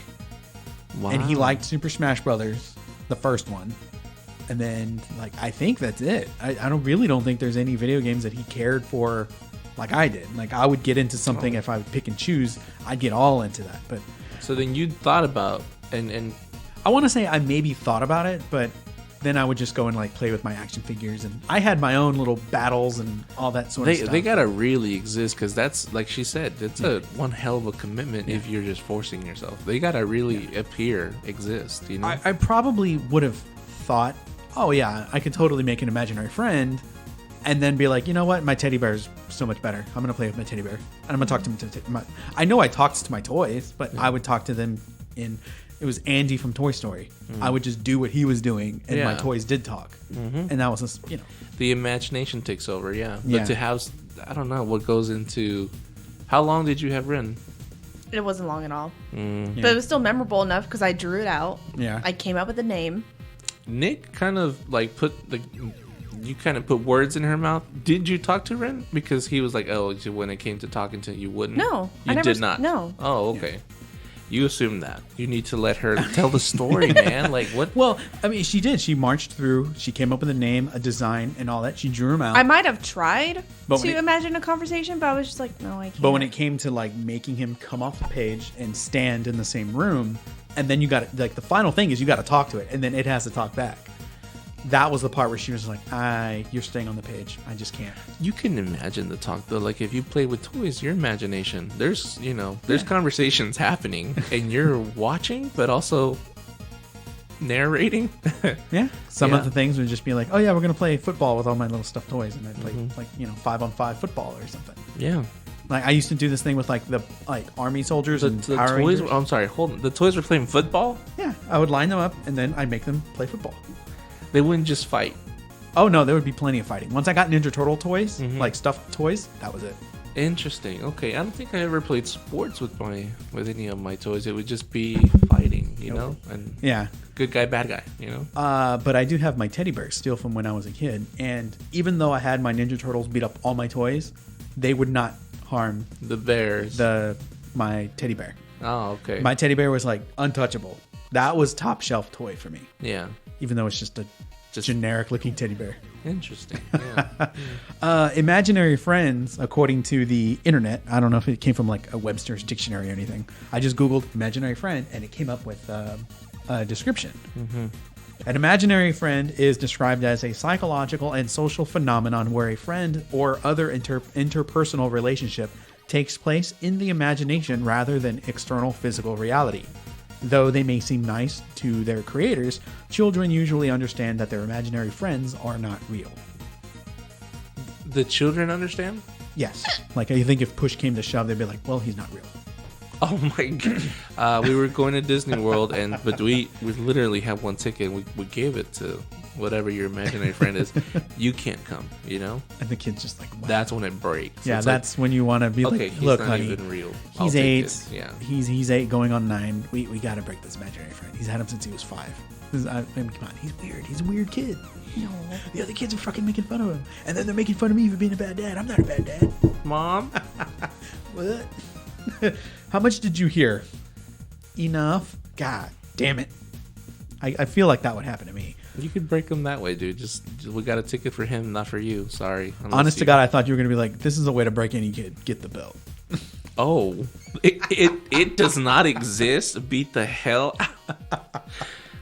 Wow. And he liked Super Smash Brothers, the first one. And then, like, I think that's it. I don't think there's any video games that he cared for like I did. Like, I would get into something if I would pick and choose. I'd get all into that. But So then you thought about and I want to say I maybe thought about it, but then I would just go and like play with my action figures, and I had my own little battles and all that sort of stuff. they gotta really exist, because that's, like she said, it's a one hell of a commitment if you're just forcing yourself. They gotta really exist, you know? I probably would have thought, oh yeah, I could totally make an imaginary friend, and then be like, you know what, my teddy bear is so much better. I'm gonna play with my teddy bear, and I'm gonna talk to him. I know I talked to my toys, but I would talk to them in. It was Andy from Toy Story. I would just do what he was doing, and my toys did talk, and that was just, you know, The imagination takes over, yeah. Yeah. But to have, I don't know what goes into. How long did you have Rin? It wasn't long at all. Yeah. But it was still memorable enough because I drew it out. Yeah. I came up with a name. Nick kind of like you kind of put words in her mouth. Did you talk to Rin? Because he was like, oh, when it came to talking to you, wouldn't. No, you I never did not. No. Oh, okay. You assume that. You need to let her tell the story, man. Like, what? Well, I mean, she did. She marched through. She came up with a name, a design, and all that. She drew them out. I might have tried But to when it- imagine a conversation, but I was just like, no, I can't. But when it came to like making him come off the page and stand in the same room, and then you got like the final thing is you got to talk to it, and then it has to talk back. That was the part where she was like, you're staying on the page. I just can't. You can imagine the talk, though. Like, if you play with toys, your imagination, there's conversations happening, and you're watching, but also narrating. Yeah. Some Yeah. of the things would just be like, oh yeah, we're going to play football with all my little stuffed toys, and I'd play like, 5-on-5 football or something. Yeah. Like I used to do this thing with like the army soldiers and The Power toys. Rangers. I'm sorry, hold on. The toys were playing football? Yeah, I would line them up and then I'd make them play football. They wouldn't just fight. Oh no, there would be plenty of fighting. Once I got Ninja Turtle toys, like stuffed toys, that was it. Interesting. Okay, I don't think I ever played sports with any of my toys. It would just be fighting, you know, and Yeah. good guy, bad guy, you know. But I do have my teddy bears still from when I was a kid, and even though I had my Ninja Turtles beat up all my toys, they would not harm The bears. my teddy bear. Oh, okay. My teddy bear was like untouchable. That was top shelf toy for me, Yeah. even though it's just a Just generic looking teddy bear. interesting. Yeah. Imaginary friends, according to the internet, I don't know if it came from like a Webster's dictionary or anything. I just Googled imaginary friend and it came up with a description. An imaginary friend is described as a psychological and social phenomenon where a friend or other interpersonal relationship takes place in the imagination rather than external physical reality. Though they may seem nice to their creators, children usually understand that their imaginary friends are not real. The children understand? Yes. Like, I think if push came to shove, they'd be like, well, he's not real. Oh my god. We were going to Disney World, but we literally had one ticket. We gave it to whatever your imaginary friend is. You can't come, you know? And the kid's just like, wow. That's when it breaks. Yeah, It's that's when you want to be okay, like, he's look, not honey, even real. I'll he's take 8. it. Yeah. He's 8 going on 9. We got to break this imaginary friend. He's had him since he was 5. I mean, come on, he's weird. He's a weird kid. No. The other kids are fucking making fun of him. And then they're making fun of me for being a bad dad. I'm not a bad dad. Mom? What? How much did you hear? Enough? God damn it. I feel like that would happen to me. You could break him that way, dude. Just we got a ticket for him, not for you. Sorry. Honest to God, I thought you were going to be like, this is a way to break any kid. Get the belt. Oh, it does not exist. Beat the hell.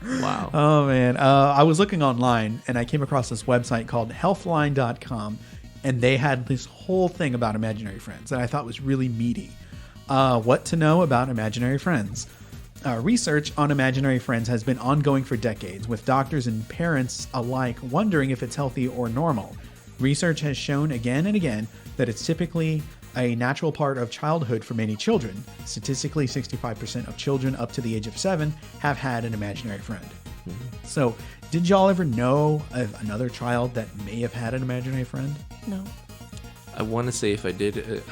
Wow. Oh, man. I was looking online and I came across this website called healthline.com, and they had this whole thing about imaginary friends that I thought was really meaty. What to know about imaginary friends. Research on imaginary friends has been ongoing for decades, with doctors and parents alike wondering if it's healthy or normal. Research has shown again and again that it's typically a natural part of childhood for many children. Statistically, 65% of children up to the age of 7 have had an imaginary friend. So, did y'all ever know of another child that may have had an imaginary friend? No. I want to say if I did,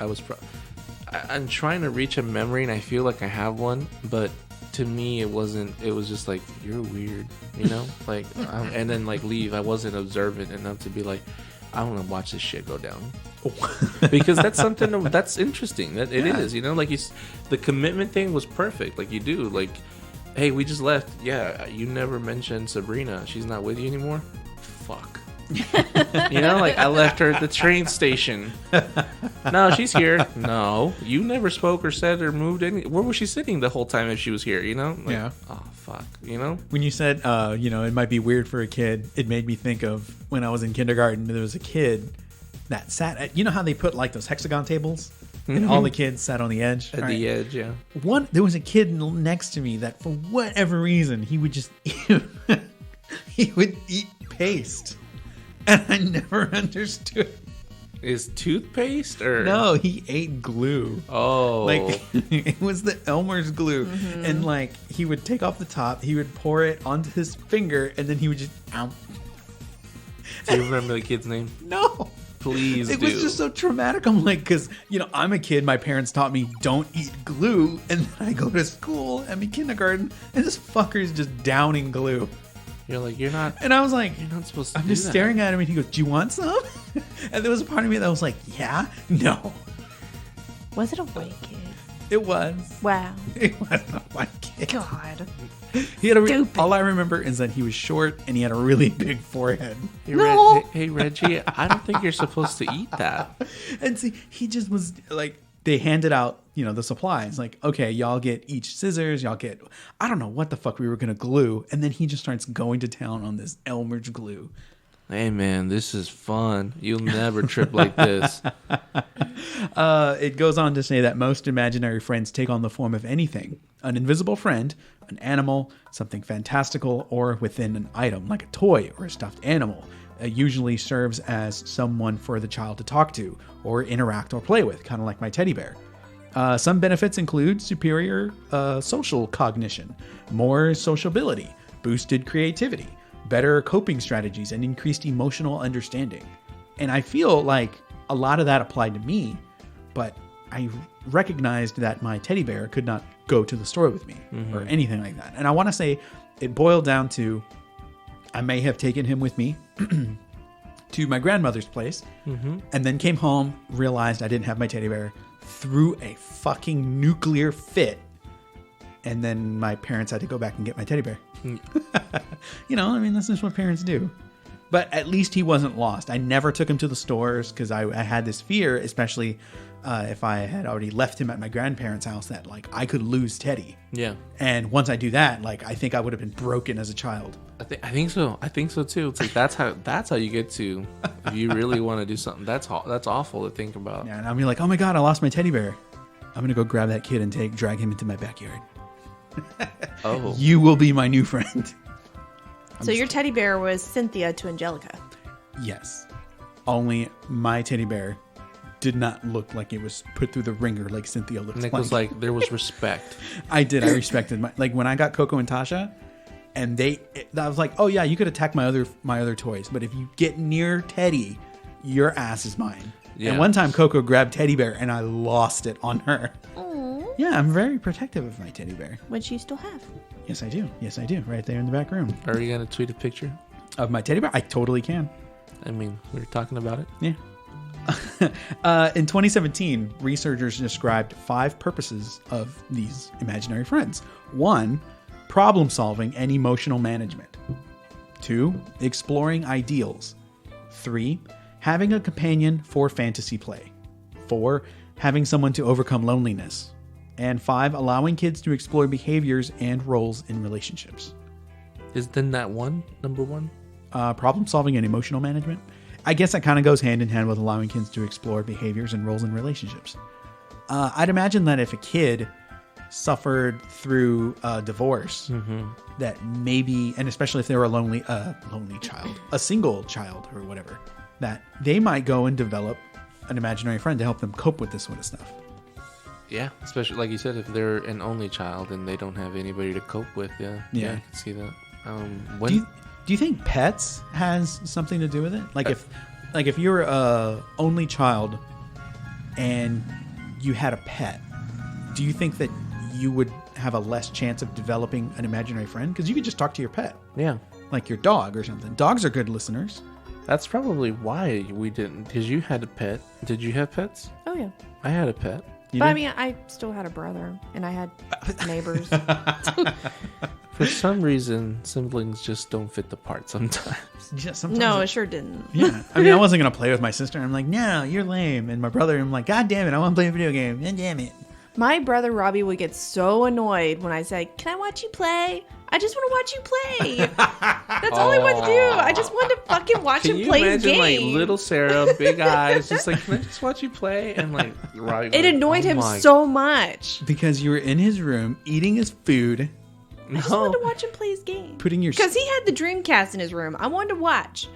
I'm trying to reach a memory, and I feel like I have one, but to me, it wasn't. It was just like, you're weird, you know? Like, and then like leave. I wasn't observant enough to be like, I want to watch this shit go down. Because that's something that's interesting. That it is, you know? Like, the commitment thing was perfect. Like, you do. Like, hey, we just left. Yeah, you never mentioned Sabrina. She's not with you anymore? Fuck. You know, like, I left her at the train station. No, she's here. No, you never spoke or said or moved any. Where was she sitting the whole time if she was here? You know? Like, Yeah. Oh fuck. You know? When you said, it might be weird for a kid, it made me think of when I was in kindergarten. There was a kid that sat at, you know how they put like those hexagon tables, and all the kids sat on the edge. At the edge, yeah. There was a kid next to me that, for whatever reason, he would just he would eat paste, and I never understood. Is toothpaste or No, he ate glue. Oh, Like, it was the Elmer's glue. And like, he would take off the top, he would pour it onto his finger, and then he would just ow. Do you remember the kid's name? No. Please It do. was just so traumatic. I'm like, because, I'm a kid. My parents taught me don't eat glue. And then I go to school, I'm in kindergarten, and this fucker is just downing glue. You're like, you're not And I was like, supposed to I'm do just that. staring at him, and he goes, do you want some? And there was a part of me that was like, yeah, no. Was it a white kid? It was. Wow. It was a white kid. God. He had Stupid. all I remember is that he was short and he had a really big forehead. Hey, No. hey, Reggie, I don't think you're supposed to eat that. And see, he just was like, they handed out, the supplies. Like, okay, y'all get each scissors, y'all get, I don't know what the fuck we were going to glue. And then he just starts going to town on this Elmer's glue. Hey, man, this is fun. You'll never trip like this. It goes on to say that most imaginary friends take on the form of anything: an invisible friend, an animal, something fantastical, or within an item, like a toy or a stuffed animal. It usually serves as someone for the child to talk to or interact or play with, kind of like my teddy bear. Some benefits include superior social cognition, more sociability, boosted creativity, better coping strategies, and increased emotional understanding. And I feel like a lot of that applied to me, but I recognized that my teddy bear could not go to the store with me or anything like that. And I want to say it boiled down to, I may have taken him with me to my grandmother's place, and then came home, realized I didn't have my teddy bear, threw a fucking nuclear fit, and then my parents had to go back and get my teddy bear. This is what parents do. But at least he wasn't lost. I never took him to the stores because I had this fear, especially if I had already left him at my grandparents' house, that like I could lose Teddy. Yeah. And once I do that, like I think I would have been broken as a child. I think so. I think so too. It's like that's how you get to. If you really want to do something, that's awful to think about. Yeah, and I'll be like, oh my god, I lost my teddy bear. I'm gonna go grab that kid and drag him into my backyard. Oh, You will be my new friend. So your teddy bear was Cynthia to Angelica. Yes. Only my teddy bear did not look like it was put through the ringer like Cynthia looks Nick like. was like, there was respect. I did. I respected my like when I got Coco and Tasha, and I was like, oh yeah, you could attack my other toys, but if you get near Teddy, your ass is mine. Yeah. And one time Coco grabbed teddy bear and I lost it on her. Aww. Yeah, I'm very protective of my teddy bear. Which you still have. Yes, I do. Yes, I do. Right there in the back room. Are you gonna tweet a picture? Of my teddy bear? I totally can. I mean, we were talking about it. Yeah. In 2017, researchers described 5 purposes of these imaginary friends. 1, problem solving and emotional management. 2, exploring ideals. 3, having a companion for fantasy play. 4, having someone to overcome loneliness. And 5, allowing kids to explore behaviors and roles in relationships. Isn't that number one? Problem solving and emotional management. I guess that kind of goes hand in hand with allowing kids to explore behaviors and roles in relationships. I'd imagine that if a kid suffered through a divorce, that maybe, and especially if they were a lonely child, a single child or whatever, that they might go and develop an imaginary friend to help them cope with this sort of stuff. Yeah, especially like you said, if they're an only child and they don't have anybody to cope with. Yeah, I can see that. Do you think pets has something to do with it? Like if you're a only child and you had a pet, do you think that you would have a less chance of developing an imaginary friend? Because you could just talk to your pet. Yeah. Like your dog or something. Dogs are good listeners. That's probably why we didn't, because you had a pet. Did you have pets? Oh, yeah. I had a pet. You But did? I mean, I still had a brother, and I had neighbors. For some reason, siblings just don't fit the part sometimes. Yeah, sometimes No, it sure didn't. yeah. I mean, I wasn't going to play with my sister. I'm like, no, you're lame. And my brother, I'm like, God damn it, I want to play a video game. God damn it. My brother Robbie would get so annoyed when I say, "Can I watch you play? I just want to watch you play." That's all I wanted to do. I just wanted to fucking watch Can him you play his imagine, game. like, little Sarah, big eyes, just like, can I just watch you play? And, like, Robbie It annoyed him so much. Because you were in his room eating his food, I just wanted to watch him play his game. putting your... Because he had the Dreamcast in his room. I wanted to watch.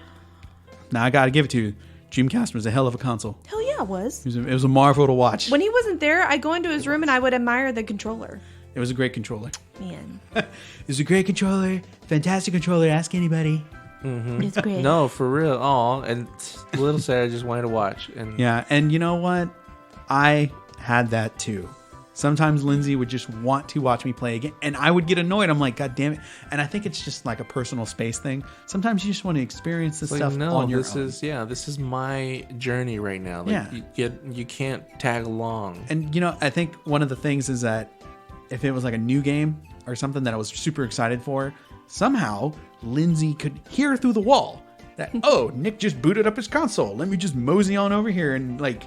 Now, I got to give it to you. Dreamcast was a hell of a console. Hell yeah, it was. It was a marvel to watch. When he wasn't there, I'd go into his room and I would admire the controller. It was a great controller. Man, It was a great controller. Fantastic controller. Ask anybody. it's great. No, for real. Oh, and little Sarah just wanted to watch. And Yeah, and you know what? I had that too. Sometimes Lindsay would just want to watch me play again, and I would get annoyed. I'm like, God damn it. And I think it's just like a personal space thing. Sometimes you just want to experience this like, stuff no, on your this own. this is my journey right now. Like, Yeah. you can't tag along. And, you know, I think one of the things is that if it was like a new game or something that I was super excited for, somehow Lindsay could hear through the wall that, oh, Nick just booted up his console. Let me just mosey on over here and like...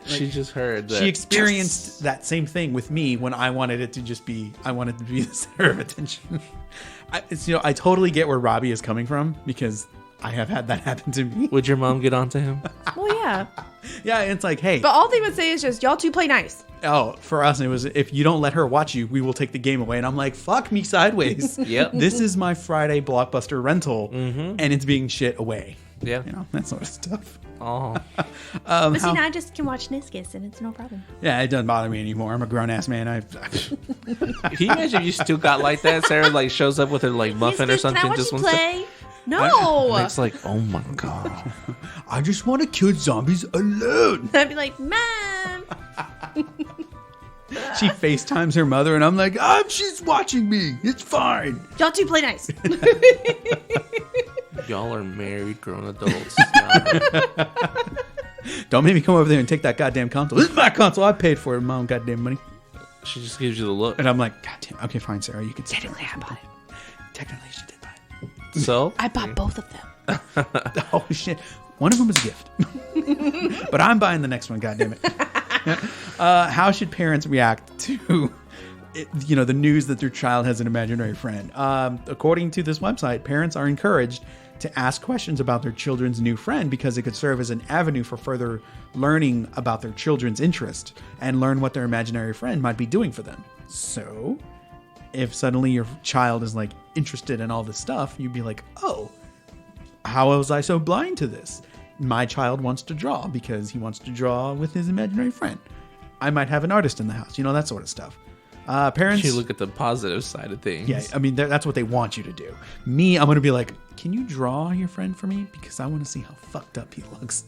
She just heard that. She experienced that same thing with me when I wanted it to just be, I wanted to be the center of attention. I totally get where Robbie is coming from because I have had that happen to me. Would your mom get onto him? Well, yeah. Yeah, it's like, hey. But all they would say is just, y'all two play nice. Oh, for us, it was, if you don't let her watch you, we will take the game away. And I'm like, fuck me sideways. Yep. This is my Friday Blockbuster rental, and it's being shit away. Yeah. You know, that sort of stuff. Oh. But see, now I just can watch Niscus and it's no problem. Yeah, it doesn't bother me anymore. I'm a grown ass man. Can you imagine if you still got like that? Sarah like shows up with her like muffin or Niscus, something. can I watch Just you wants to. play? No. Nick's like, oh my god. I just want to kill zombies alone. I'd be like, Mom. She FaceTimes her mother, and I'm like, she's watching me. It's fine. Y'all two play nice. Y'all are married grown adults. Don't make me come over there and take that goddamn console. This is my console. I paid for it. My own goddamn money. She just gives you the look. And I'm like, God damn. Okay, fine, Sarah. You can sit there. Technically, I bought it. Technically, she did buy it. So I bought both of them. Oh, shit. One of them is a gift. But I'm buying the next one, goddammit. How should parents react to the news that their child has an imaginary friend? According to this website, parents are encouraged to ask questions about their children's new friend because it could serve as an avenue for further learning about their children's interest and learn what their imaginary friend might be doing for them. So, if suddenly your child is like interested in all this stuff, you'd be like, oh, how was I so blind to this? My child wants to draw because he wants to draw with his imaginary friend. I might have an artist in the house, that sort of stuff. Parents, You look at the positive side of things. yeah, I mean, that's what they want you to do. Me, I'm going to be like, can you draw your friend for me? Because I want to see how fucked up he looks.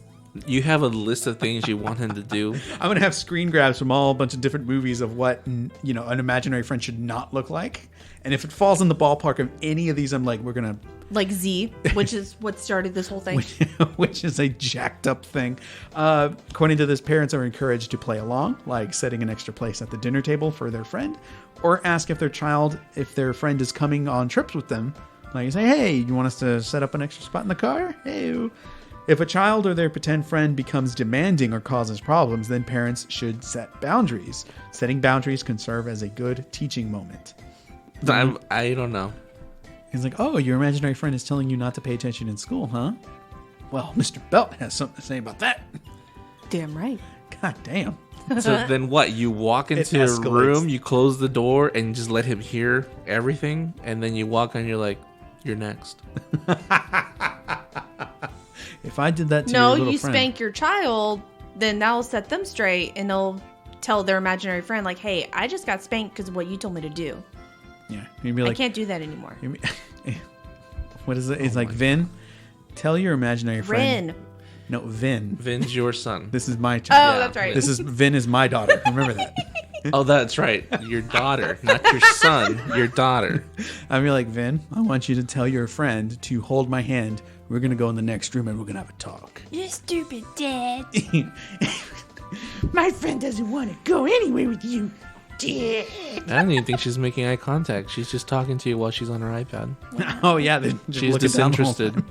You have a list of things you want him to do. I'm going to have screen grabs from a bunch of different movies of what, an imaginary friend should not look like. And if it falls in the ballpark of any of these, I'm like, we're going to... Like Z, which is what started this whole thing. which is a jacked up thing. According to this, parents are encouraged to play along, like setting an extra place at the dinner table for their friend, or ask if their friend is coming on trips with them. Like you say, hey, you want us to set up an extra spot in the car? Hey. If a child or their pretend friend becomes demanding or causes problems, then parents should set boundaries. Setting boundaries can serve as a good teaching moment. I don't know. He's like, oh, your imaginary friend is telling you not to pay attention in school, huh? Well, Mr. Belt has something to say about that. Damn right. God damn. So then what? You walk into a room, you close the door, and just let him hear everything, and then you walk on, and you're like, you're next. If I did that to your little you friend, spank your child, then that'll set them straight, and they'll tell their imaginary friend, like, hey, I just got spanked because of what you told me to do. yeah, you'd be like, I can't do that anymore. what is it? It's like, Vin, tell your imaginary friend. Rin. No, Vin. Vin's your son. This is my child. Oh, that's right. Vin is my daughter. Remember that. Oh, that's right. Your daughter, not your son. Your daughter. I'd be like, Vin, I want you to tell your friend to hold my hand. We're going to go in the next room and we're going to have a talk. You're stupid, Dad. My friend doesn't want to go anywhere with you, Dad. I don't even think she's making eye contact. She's just talking to you while she's on her iPad. Oh, yeah. Just She's looking down the whole disinterested.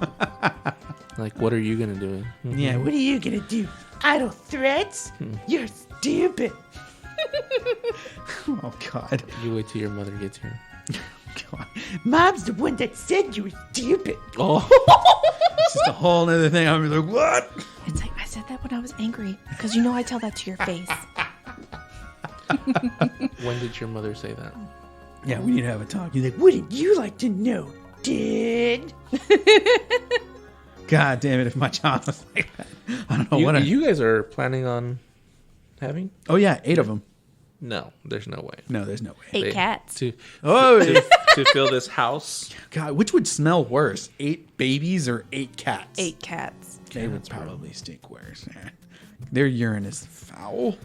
Like, what are you going to do? time. Yeah, what are you going to do? Idle threats? You're stupid. Oh, God. You wait till your mother gets here. God. Mom's the one that said you were stupid. Oh. It's just a whole other thing. I'm like, what? It's like, I said that when I was angry, because I tell that to your face. When did your mother say that? Yeah, we need to have a talk. You're like, wouldn't you like to know, Dad? God damn it, if my child was like that. I don't know what You guys are planning on having? Oh, yeah, 8 of them. No, there's no way. No, there's no way. 8 cats. To Oh, fill this house. God, which would smell worse? 8 babies or 8 cats? 8 cats. They would probably stink worse. Yeah. Their urine is foul.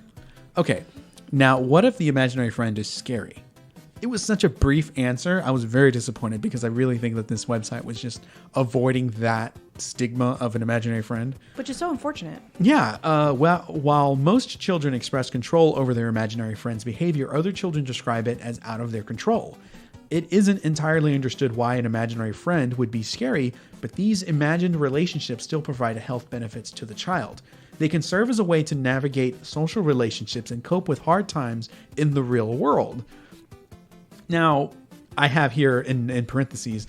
Okay, now what if the imaginary friend is scary? It was such a brief answer. I was very disappointed because I really think that this website was just avoiding that stigma of an imaginary friend. Which is so unfortunate. Yeah, while most children express control over their imaginary friend's behavior, other children describe it as out of their control. It isn't entirely understood why an imaginary friend would be scary, but these imagined relationships still provide health benefits to the child. They can serve as a way to navigate social relationships and cope with hard times in the real world. Now, I have here in parentheses,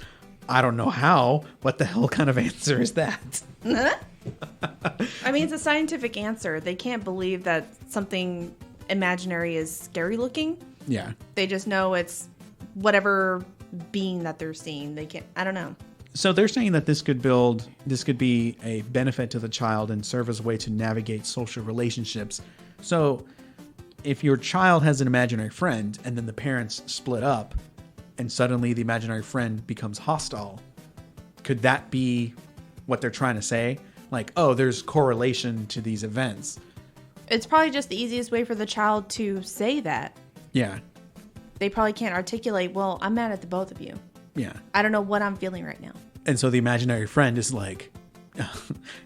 I don't know how. What the hell kind of answer is that? I mean, it's a scientific answer. They can't believe that something imaginary is scary looking. Yeah. They just know it's whatever being that they're seeing. They can't, I don't know. So they're saying that this could be a benefit to the child and serve as a way to navigate social relationships. So if your child has an imaginary friend and then the parents split up and suddenly the imaginary friend becomes hostile, could that be what they're trying to say? Like, oh, there's correlation to these events. It's probably just the easiest way for the child to say that. Yeah. They probably can't articulate, well, I'm mad at the both of you. Yeah. I don't know what I'm feeling right now. And so the imaginary friend is like,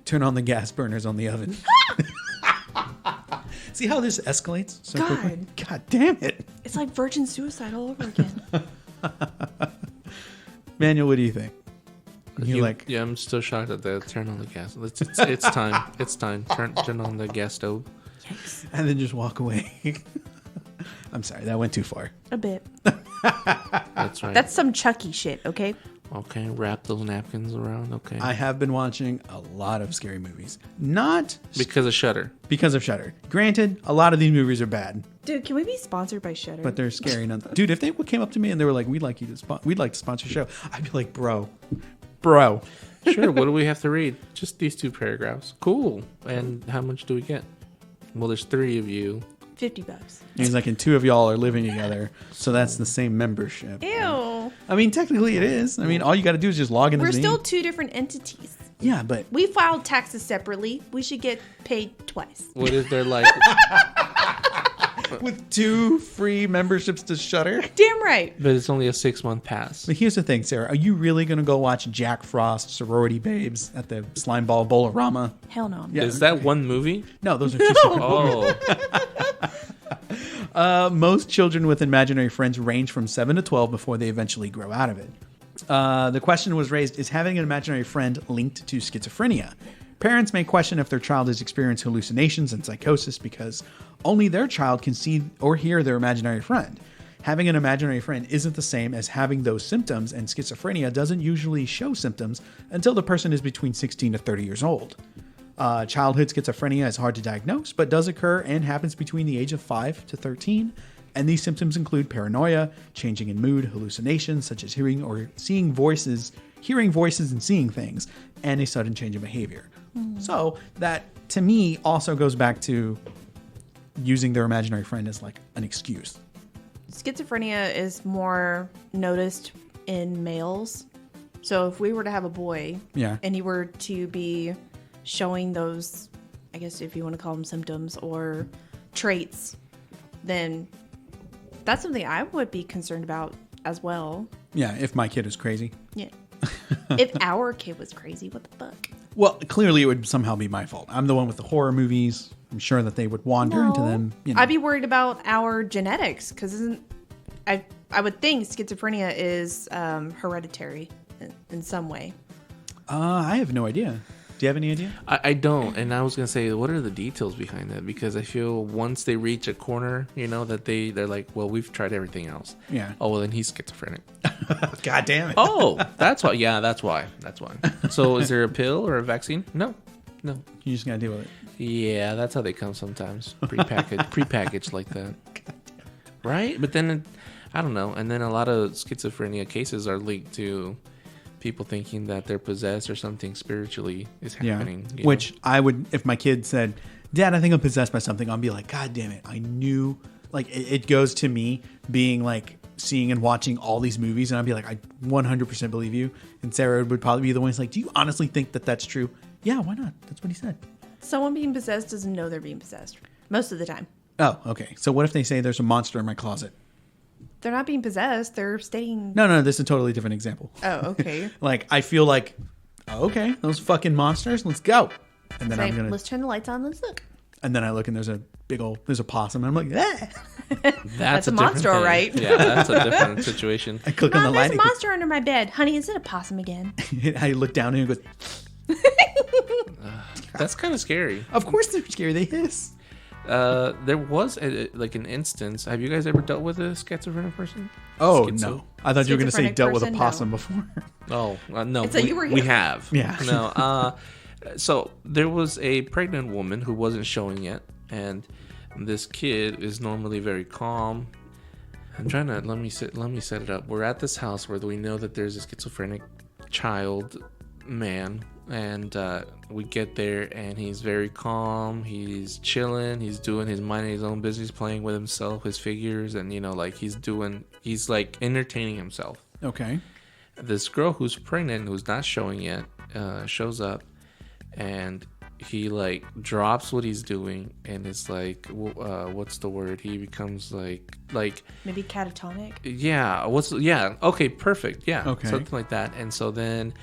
turn on the gas burners on the oven. See how this escalates so quickly? God damn it. It's like virgin suicide all over again. Manuel, what do you think? You're like, yeah, I'm still shocked that they turn on the gas. It's time. It's time. Turn on the gas stove. and then just walk away. I'm sorry, that went too far. A bit. That's right. That's some Chucky shit, okay? Okay, wrap those napkins around. Okay. I have been watching a lot of scary movies. Not Because of Shudder. because of Shudder. Granted, a lot of these movies are bad, Dude, can we be sponsored by Shudder? but they're scary. Dude, if they came up to me and they were like, we'd like to sponsor a show, I'd be like, bro. Sure. What do we have to read? Just these 2 paragraphs. Cool. And how much do we get? Well, there's 3 of you. $50. He's like, and 2 of y'all are living together, so that's the same membership. Ew. I mean, technically it is. I mean, all you got to do is just log in. We're still 2 different entities. Yeah, but We filed taxes separately. We should get paid twice. What is there like? with 2 free memberships to Shudder. Damn right. But it's only a 6-month pass. But here's the thing, Sarah. Are you really going to go watch Jack Frost Sorority Babes at the Slimeball Bowl-orama? Hell no. Yeah. Is that one movie? No, those are 2 separate. Oh. Most children with imaginary friends range from 7 to 12 before they eventually grow out of it. The question was raised, is having an imaginary friend linked to schizophrenia? Parents may question if their child has experienced hallucinations and psychosis because only their child can see or hear their imaginary friend. Having an imaginary friend isn't the same as having those symptoms, and schizophrenia doesn't usually show symptoms until the person is between 16 to 30 years old. Childhood schizophrenia is hard to diagnose, but does occur and happens between the age of 5 to 13. And these symptoms include paranoia, changing in mood, hallucinations such as hearing or seeing voices, hearing voices and seeing things, and a sudden change in behavior. So that, to me, also goes back to using their imaginary friend as like an excuse. Schizophrenia is more noticed in males. So if we were to have a boy, Yeah. and he were to be showing those, I guess if you want to call them symptoms or traits, then that's something I would be concerned about as well. Yeah, if my kid is crazy. Yeah. If our kid was crazy, what the fuck? Well, clearly it would somehow be my fault. I'm the one with the horror movies. I'm sure that they would wander into them. You know. I'd be worried about our genetics because I would think schizophrenia is hereditary in some way. I have no idea. Do you have any idea? I don't, and I was gonna say, what are the details behind that? Because I feel once they reach a corner, you know, that they're like, well, we've tried everything else. Yeah. Oh, well, then he's schizophrenic. God damn it. Oh, that's why. Yeah, that's why. That's why. So, is there a pill or a vaccine? No. You just gotta deal with it. Yeah, that's how they come sometimes. Prepackaged like that. Right? But then, I don't know. And then a lot of schizophrenia cases are linked to people thinking that they're possessed or something spiritually is happening. Yeah. Which I would, if my kid said, Dad, I think I'm possessed by something, I'll be like, God damn it. I knew, like, it goes to me being like seeing and watching all these movies, and I'd be like, I 100% believe you. And Sarah would probably be the one who's like, do you honestly think that that's true? Yeah, why not? That's what he said. Someone being possessed doesn't know they're being possessed most of the time. Oh, okay. So what if they say there's a monster in my closet? They're not being possessed. They're stating. No, this is a totally different example. Oh, okay. Like, I feel like, oh, okay, those fucking monsters, let's go. And then Say, I'm gonna, let's turn the lights on. Let's look. and then I look and there's a possum, and I'm like, ah. That's a different monster, all thing. right. Yeah, that's a different situation. I click on the Mom, light. there's a monster under my bed. Honey, is it a possum again? I look down and it goes, That's kind of scary. of course they're scary. They hiss. There was an instance. Have you guys ever dealt with a schizophrenic person? Oh, Schizo? no. I thought you were going to say Schizophrenic dealt with a person, possum no. before. Oh, no. So you were we here. have. Yeah. No. So there was a pregnant woman who wasn't showing yet, and this kid is normally very calm. I'm trying to let me set it up. We're at this house where we know that there's a schizophrenic child man, and we get there and he's very calm. He's chilling. He's doing his minding his own business, playing with himself, his figures, and he's like entertaining himself. Okay. This girl who's pregnant, who's not showing yet, shows up, and he like drops what he's doing, and it's like, what's the word? He becomes like Maybe catatonic. okay, perfect, yeah, Okay. something like that. And so then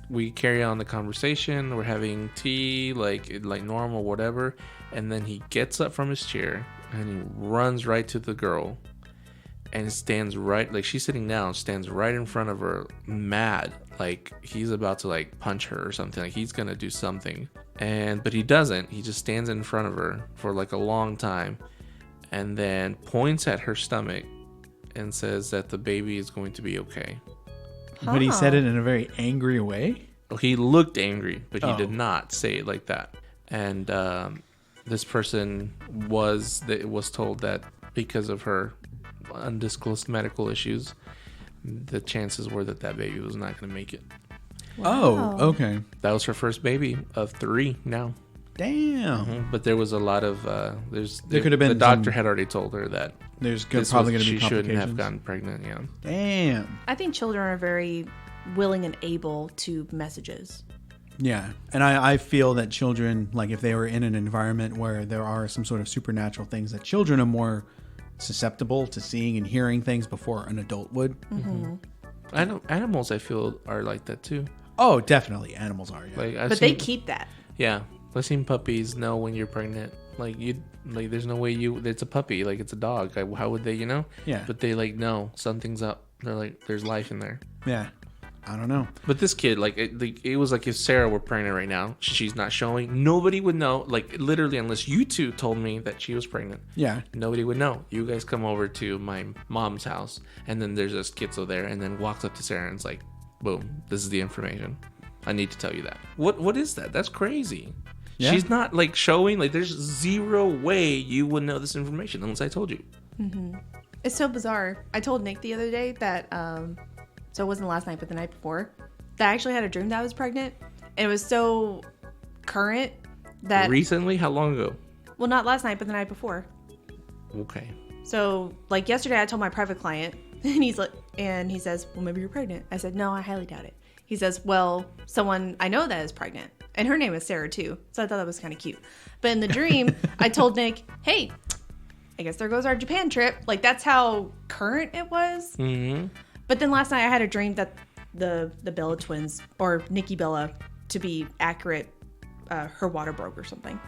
we carry on the conversation. We're having tea, like normal, whatever. And then he gets up from his chair and he runs right to the girl, and stands right, like she's sitting down, stands right in front of her, mad, like he's about to like punch her or something, like he's gonna do something, but he doesn't. He just stands in front of her for like a long time, and then points at her stomach and says that the baby is going to be okay. But he said it in a very angry way. He looked angry, but he did Oh. not say it like that. And this person was told that because of her undisclosed medical issues, the chances were that baby was not going to make it. Wow. Oh, okay. That was her first baby of 3 now. Damn. But there was a lot of There could have been the doctor some- had already told her that There's probably going to be she shouldn't complications. have gotten pregnant. Yeah. Damn. I think children are very willing and able to messages. Yeah. And I feel that children, like if they were in an environment where there are some sort of supernatural things, that children are more susceptible to seeing and hearing things before an adult would. Mm-hmm. I know animals, I feel, are like that too. Oh, definitely. Animals are. Yeah. Like, But they keep that. Yeah, I've seen puppies know when you're pregnant. Like there's no way it's a puppy. Like it's a dog. Like, how would they? Yeah. But they like know something's up. They're like, there's life in there. Yeah. I don't know. But this kid, it was like if Sarah were pregnant right now, she's not showing. Nobody would know. Like literally, unless you two told me that she was pregnant. Yeah. Nobody would know. You guys come over to my mom's house, and then there's a schizo there, and then walks up to Sarah and it's like, boom, this is the information. I need to tell you that. What is that? That's crazy. Yeah. She's not like showing. Like there's zero way you would know this information unless I told you. Mm-hmm. It's so bizarre. I told Nick the other day that, so it wasn't last night, but the night before, that I actually had a dream that I was pregnant. And it was so current that... Recently? How long ago? Well, not last night, but the night before. Okay. So, like yesterday, I told my private client, and he says, well, maybe you're pregnant. I said, no, I highly doubt it. He says, well, someone I know that is pregnant. And her name is Sarah, too. So I thought that was kind of cute. But in the dream, I told Nick, hey, I guess there goes our Japan trip. Like, that's how current it was. Mm-hmm. But then last night, I had a dream that the Bella twins, or Nikki Bella, to be accurate, her water broke or something.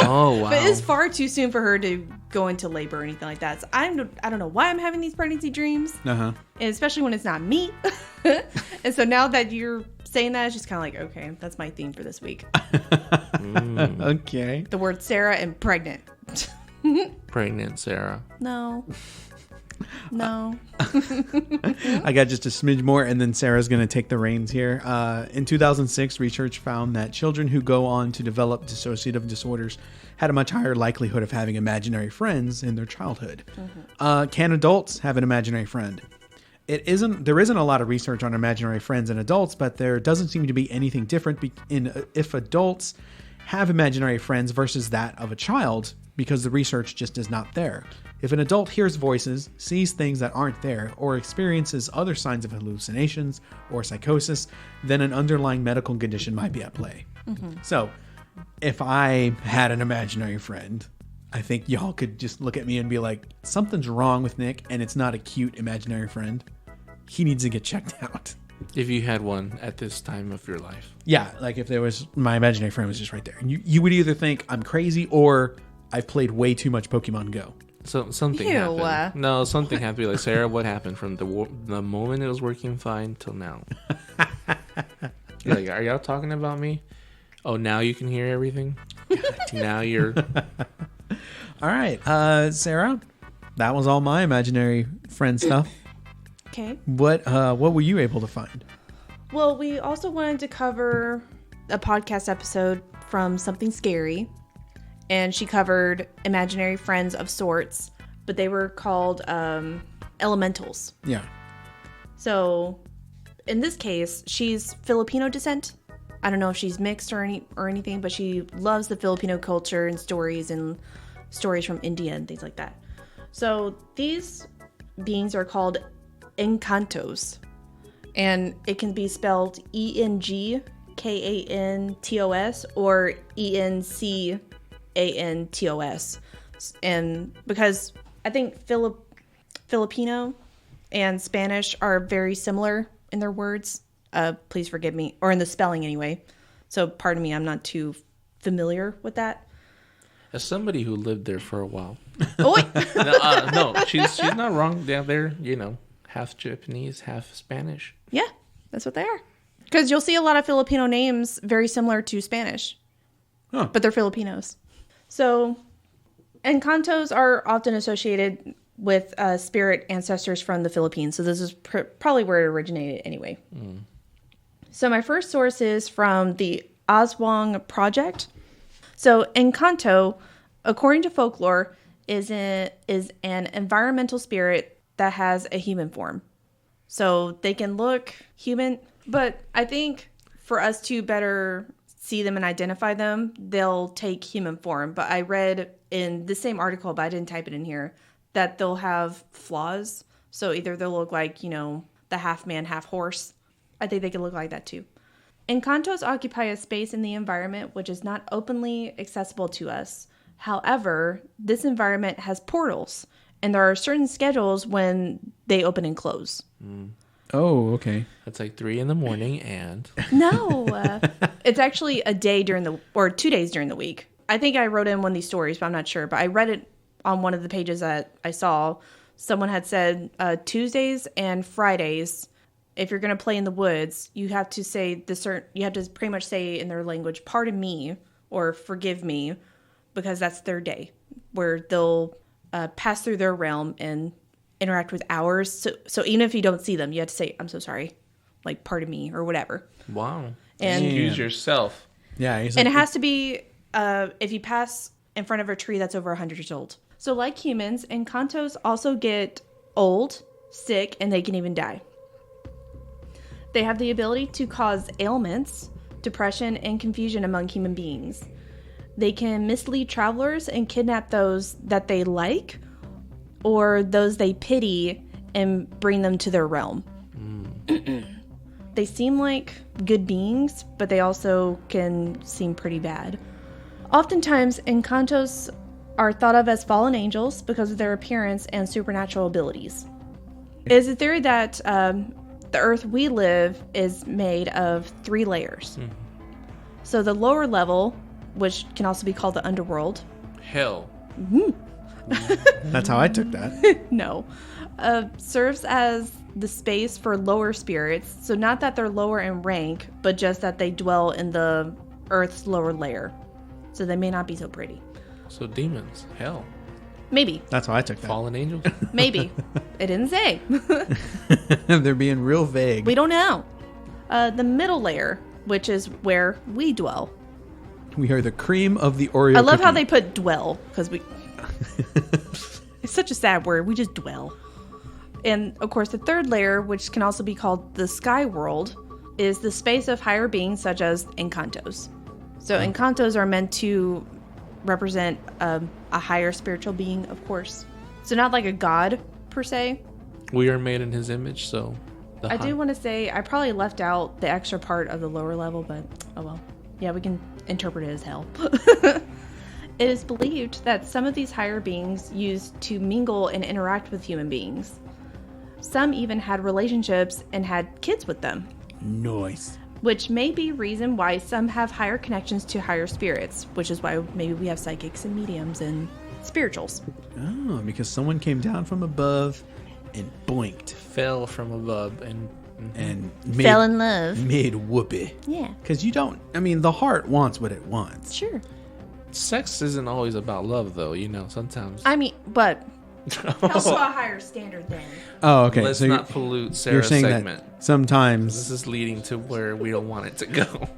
Oh, wow. But it's far too soon for her to go into labor or anything like that. So I don't know why I'm having these pregnancy dreams. Uh-huh. And especially when it's not me. And so now that you're saying that, it's just kind of like, okay, that's my theme for this week. Okay. The word Sarah and pregnant. Pregnant Sarah. No. I got just a smidge more, and then Sarah's going to take the reins here. In 2006, research found that children who go on to develop dissociative disorders had a much higher likelihood of having imaginary friends in their childhood. Can adults have an imaginary friend? There isn't a lot of research on imaginary friends in adults, but there doesn't seem to be anything different if adults have imaginary friends versus that of a child, because the research just is not there. If an adult hears voices, sees things that aren't there, or experiences other signs of hallucinations or psychosis, then an underlying medical condition might be at play. Mm-hmm. So, if I had an imaginary friend, I think y'all could just look at me and be like, something's wrong with Nick, and it's not a cute imaginary friend. He needs to get checked out. If you had one at this time of your life. Yeah, like if there was, my imaginary friend was just right there. You would either think I'm crazy or I've played way too much Pokemon Go. So something Ew. happened. No, something happened. Like, Sarah, what happened from the moment it was working fine till now? You're like, are y'all talking about me? Oh, now you can hear everything? Now you're... All right, Sarah, that was all my imaginary friend stuff. Okay. What were you able to find? Well, we also wanted to cover a podcast episode from Something Scary. And she covered imaginary friends of sorts, but they were called elementals. Yeah. So, in this case, she's Filipino descent. I don't know if she's mixed or anything, but she loves the Filipino culture and stories from India and things like that. So, these beings are called encantos, and it can be spelled ENGKANTOS or ENCANTOS. And because I think Filipino and Spanish are very similar in their words, please forgive me, or in the spelling anyway. So pardon me, I'm not too familiar with that. As somebody who lived there for a while. Oh, No, she's not wrong. They're, half Japanese, half Spanish. yeah, that's what they are. Because you'll see a lot of Filipino names very similar to Spanish. Huh. But they're Filipinos. So, Encantos are often associated with spirit ancestors from the Philippines. So this is probably where it originated anyway. So my first source is from the Aswang Project. So Encanto, according to folklore, is an environmental spirit that has a human form. So they can look human, but I think for us to better see them and identify them, they'll take human form. But I read in the same article, but I didn't type it in here, that they'll have flaws. So either they'll look like, the half man, half horse. I think they can look like that too. Encantos occupy a space in the environment which is not openly accessible to us. However, this environment has portals, and there are certain schedules when they open and close. Oh, okay. It's like 3 a.m. and... No, it's actually a day or 2 days during the week. I think I wrote in one of these stories, but I'm not sure. But I read it on one of the pages that I saw. Someone had said Tuesdays and Fridays, if you're going to play in the woods, you have to say you have to pretty much say in their language, pardon me or forgive me, because that's their day where they'll pass through their realm and interact with ours. So even if you don't see them, you have to say, I'm so sorry, like pardon me or whatever. Wow. And excuse yourself. Yeah. And it has to be if you pass in front of a tree that's over 100 years old. So like humans, Encantos also get old, sick, and they can even die. They have the ability to cause ailments, depression, and confusion among human beings. They can mislead travelers and kidnap those that they like or those they pity and bring them to their realm. They seem like good beings, but they also can seem pretty bad. Oftentimes, Encantos are thought of as fallen angels because of their appearance and supernatural abilities. It is a theory that the earth we live is made of 3 layers. So the lower level, which can also be called the underworld. Hell. That's how I took that. No. Serves as the space for lower spirits. So not that they're lower in rank, but just that they dwell in the earth's lower layer. So they may not be so pretty. So demons. Hell. Maybe. That's how I took that. Fallen angels. Maybe. It didn't say. They're being real vague. We don't know. The middle layer, which is where we dwell. We are the cream of the Oreo I love how cookie. they put dwell, because we... It's such a sad word. We just dwell. And, of course, the third layer, which can also be called the sky world, is the space of higher beings such as Encantos. So Encantos are meant to represent a higher spiritual being, of course. So not like a god, per se. We are made in his image, so... I do want to say, I probably left out the extra part of the lower level, but oh well. Yeah, we can interpret it as hell. It is believed that some of these higher beings used to mingle and interact with human beings. Some even had relationships and had kids with them. Nice. Which may be reason why some have higher connections to higher spirits, which is why maybe we have psychics and mediums and spirituals. Oh, because someone came down from above and boinked Fell from above and made, Fell in love. made whoopee. Yeah, Because the heart wants what it wants. sure. sex isn't always about love, though. Sometimes. I mean, but also a higher standard then. Oh, okay. Let's so not pollute you're Sarah's saying segment. that sometimes... This is leading to where we don't want it to go.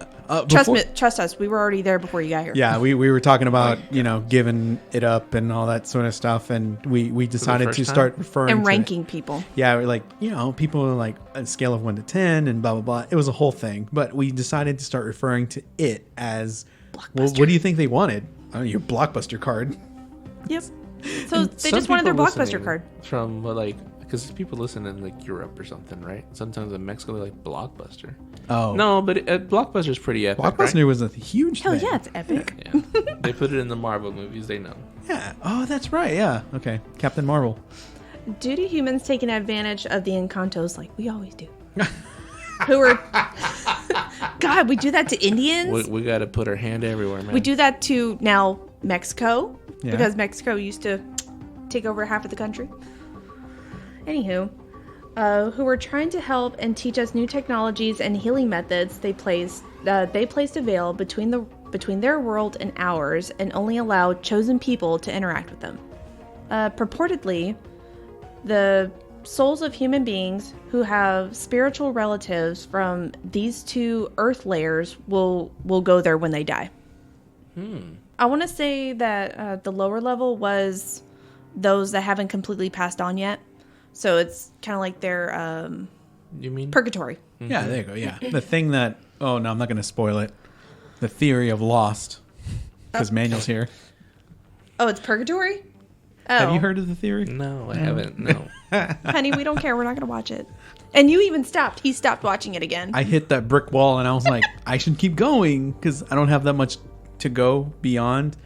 Trust us. We were already there before you got here. Yeah, we were talking about, giving it up and all that sort of stuff. And we decided first to time? start referring And to ranking people. Yeah, we're like, people are like a scale of 1 to 10 and blah, blah, blah. It was a whole thing. But we decided to start referring to it as, well, what do you think they wanted? Your Blockbuster card. Yep. So they Some just wanted their people Blockbuster listening card. From because people listen in Europe or something, right? Sometimes in Mexico they're like Blockbuster. Oh. No, but Blockbuster's pretty epic. Blockbuster right? was a huge Hell thing. yeah, it's epic. Yeah, they put it in the Marvel movies. They know. Yeah. Oh, that's right. Yeah. Okay. Captain Marvel. Due to humans taking advantage of the Encantos like we always do. Who are... God, we do that to Indians. We got to put our hand everywhere, man. We do that to... Now, Mexico, Yeah. because Mexico used to take over half of the country. Anywho, who were trying to help and teach us new technologies and healing methods. They placed a veil between their world and ours, and only allowed chosen people to interact with them. Purportedly, the souls of human beings who have spiritual relatives from these two earth layers will go there when they die. I want to say that the lower level was those that haven't completely passed on yet. So it's kind of like their You mean purgatory. Yeah, there you go. Yeah. The thing that, oh no, I'm not going to spoil it. The theory of Lost, because Manuel's here. Oh, it's purgatory? Oh. Have you heard of the theory? No, I haven't. No. Honey, we don't care. We're not going to watch it. And you even stopped. He stopped watching it again. I hit that brick wall and I was like, I should keep going because I don't have that much to go beyond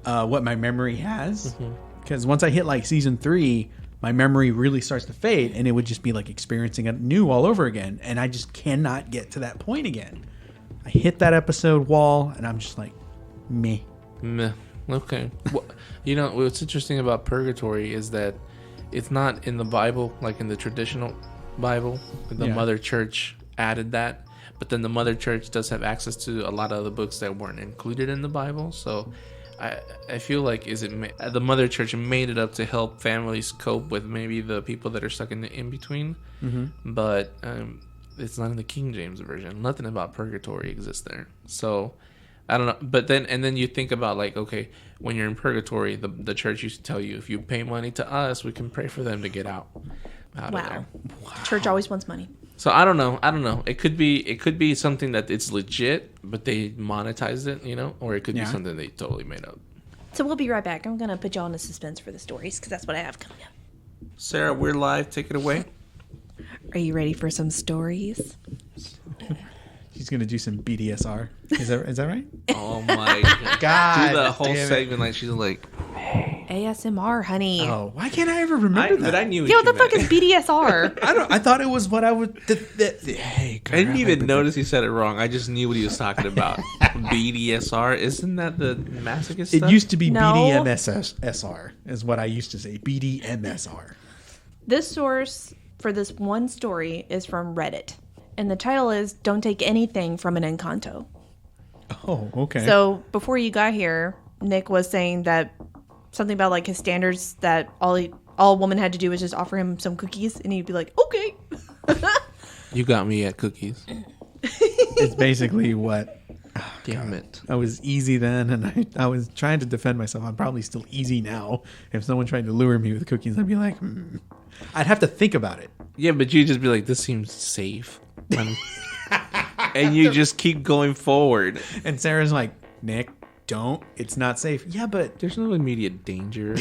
what my memory has. Because once I hit like season 3, my memory really starts to fade and it would just be like experiencing it new all over again. And I just cannot get to that point again. I hit that episode wall and I'm just like, meh. Meh. Okay. Well, you know, what's interesting about purgatory is that it's not in the Bible, like in the traditional Bible. The Mother Church added that. But then the Mother Church does have access to a lot of the books that weren't included in the Bible. So I feel like the Mother Church made it up to help families cope with maybe the people that are stuck in the in-between. But it's not in the King James Version. Nothing about purgatory exists there. So I don't know. But then you think about like, okay, when you're in purgatory, the church used to tell you, if you pay money to us, we can pray for them to get out of there. Church always wants money. So I don't know. It could be something that it's legit, but they monetized it, you know, or it could be something they totally made up. So we'll be right back. I'm going to put y'all in the suspense for the stories because that's what I have coming up. Sarah, we're live. Take it away. Are you ready for some stories? She's going to do some BDSR. Is that right? Oh my God. Do the whole segment like she's like, ASMR, honey. Oh, why can't I ever remember that? But I knew. Yo, what the fuck is BDSR? I thought it was what I would. Hey, I didn't even notice he said it wrong. I just knew what he was talking about. BDSR, isn't that the masochist stuff? It used to be No. BDMSR, is what I used to say. BDMSR. This source for this one story is from Reddit. And the title is Don't Take Anything from an Encanto. Oh, okay. So before you got here, Nick was saying that something about like his standards that all a woman had to do was just offer him some cookies and he'd be like, okay. You got me at cookies. It's basically what. Damn it. I was easy then, and I was trying to defend myself. I'm probably still easy now. If someone tried to lure me with cookies, I'd be like, I'd have to think about it. Yeah, but you just be like, this seems safe. And you just keep going forward. And Sarah's like, Nick, don't. It's not safe. Yeah, but There's no immediate danger.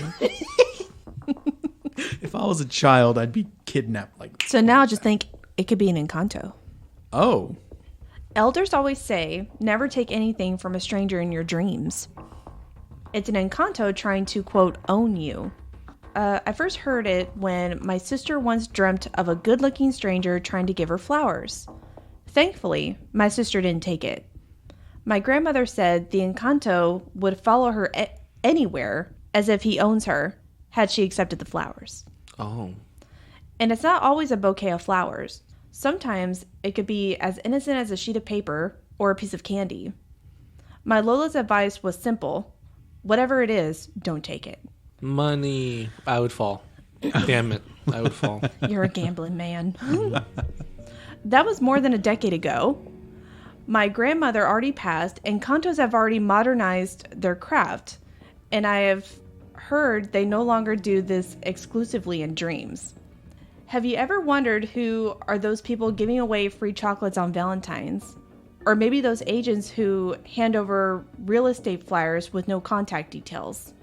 if I was a child, I'd be kidnapped. So now just think it could be an Encanto. Oh. Elders always say, never take anything from a stranger in your dreams. It's an Encanto trying to, quote, own you. I first heard it when my sister once dreamt of a good-looking stranger trying to give her flowers. Thankfully, my sister didn't take it. My grandmother said the Encanto would follow her anywhere as if he owns her, had she accepted the flowers. Oh. And it's not always a bouquet of flowers. Sometimes it could be as innocent as a sheet of paper or a piece of candy. My Lola's advice was simple. Whatever it is, don't take it. Money. I would fall. Damn it. I would fall. You're a gambling man. That was more than a decade ago. My grandmother already passed, and Encantos have already modernized their craft. And I have heard they no longer do this exclusively in dreams. Have you ever wondered who are those people giving away free chocolates on Valentine's? Or maybe those agents who hand over real estate flyers with no contact details?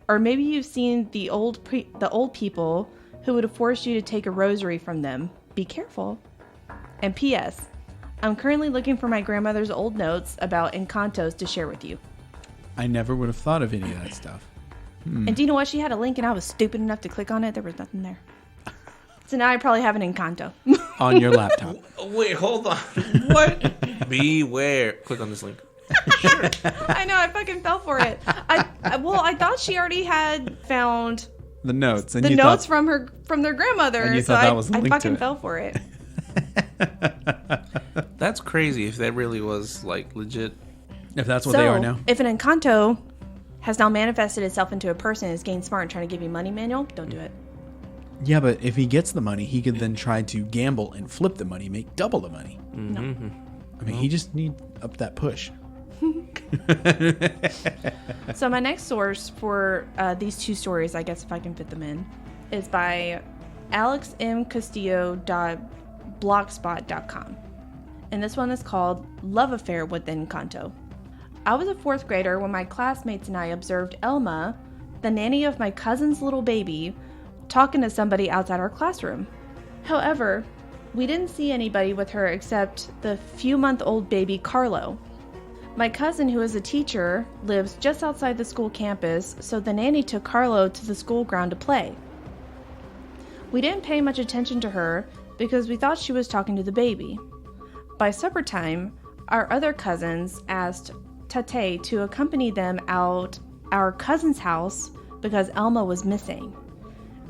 Or maybe you've seen the old people who would force you to take a rosary from them. Be careful. And P.S. I'm currently looking for my grandmother's old notes about Encantos to share with you. I never would have thought of any of that stuff. And do you know what? She had a link and I was stupid enough to click on it. There was nothing there. So now I probably have an Encanto. On your laptop. Wait, hold on. What? Beware. Click on this link. I know, I fucking fell for it. I thought she already had found The notes. And the you notes thought, from their grandmother. And you So thought that was I linked to fucking it. fell for it. That's crazy if that really was like legit. if that's what they are now. If an Encanto has now manifested itself into a person and is getting smart and trying to give you money, Manuel, don't do it. Yeah, but if he gets the money, he could then try to gamble and flip the money, make double the money. No. I mean, he just need up that push. So my next source for these two stories, I guess if I can fit them in, is by alexmcastillo.blogspot.com. And this one is called Love Affair with Encanto. I was a 4th grader when my classmates and I observed Elma, the nanny of my cousin's little baby, talking to somebody outside our classroom. However, we didn't see anybody with her except the few-month-old baby Carlo. My cousin, who is a teacher, lives just outside the school campus, so the nanny took Carlo to the school ground to play. We didn't pay much attention to her because we thought she was talking to the baby. By supper time, our other cousins asked Tate to accompany them out our cousin's house because Elma was missing.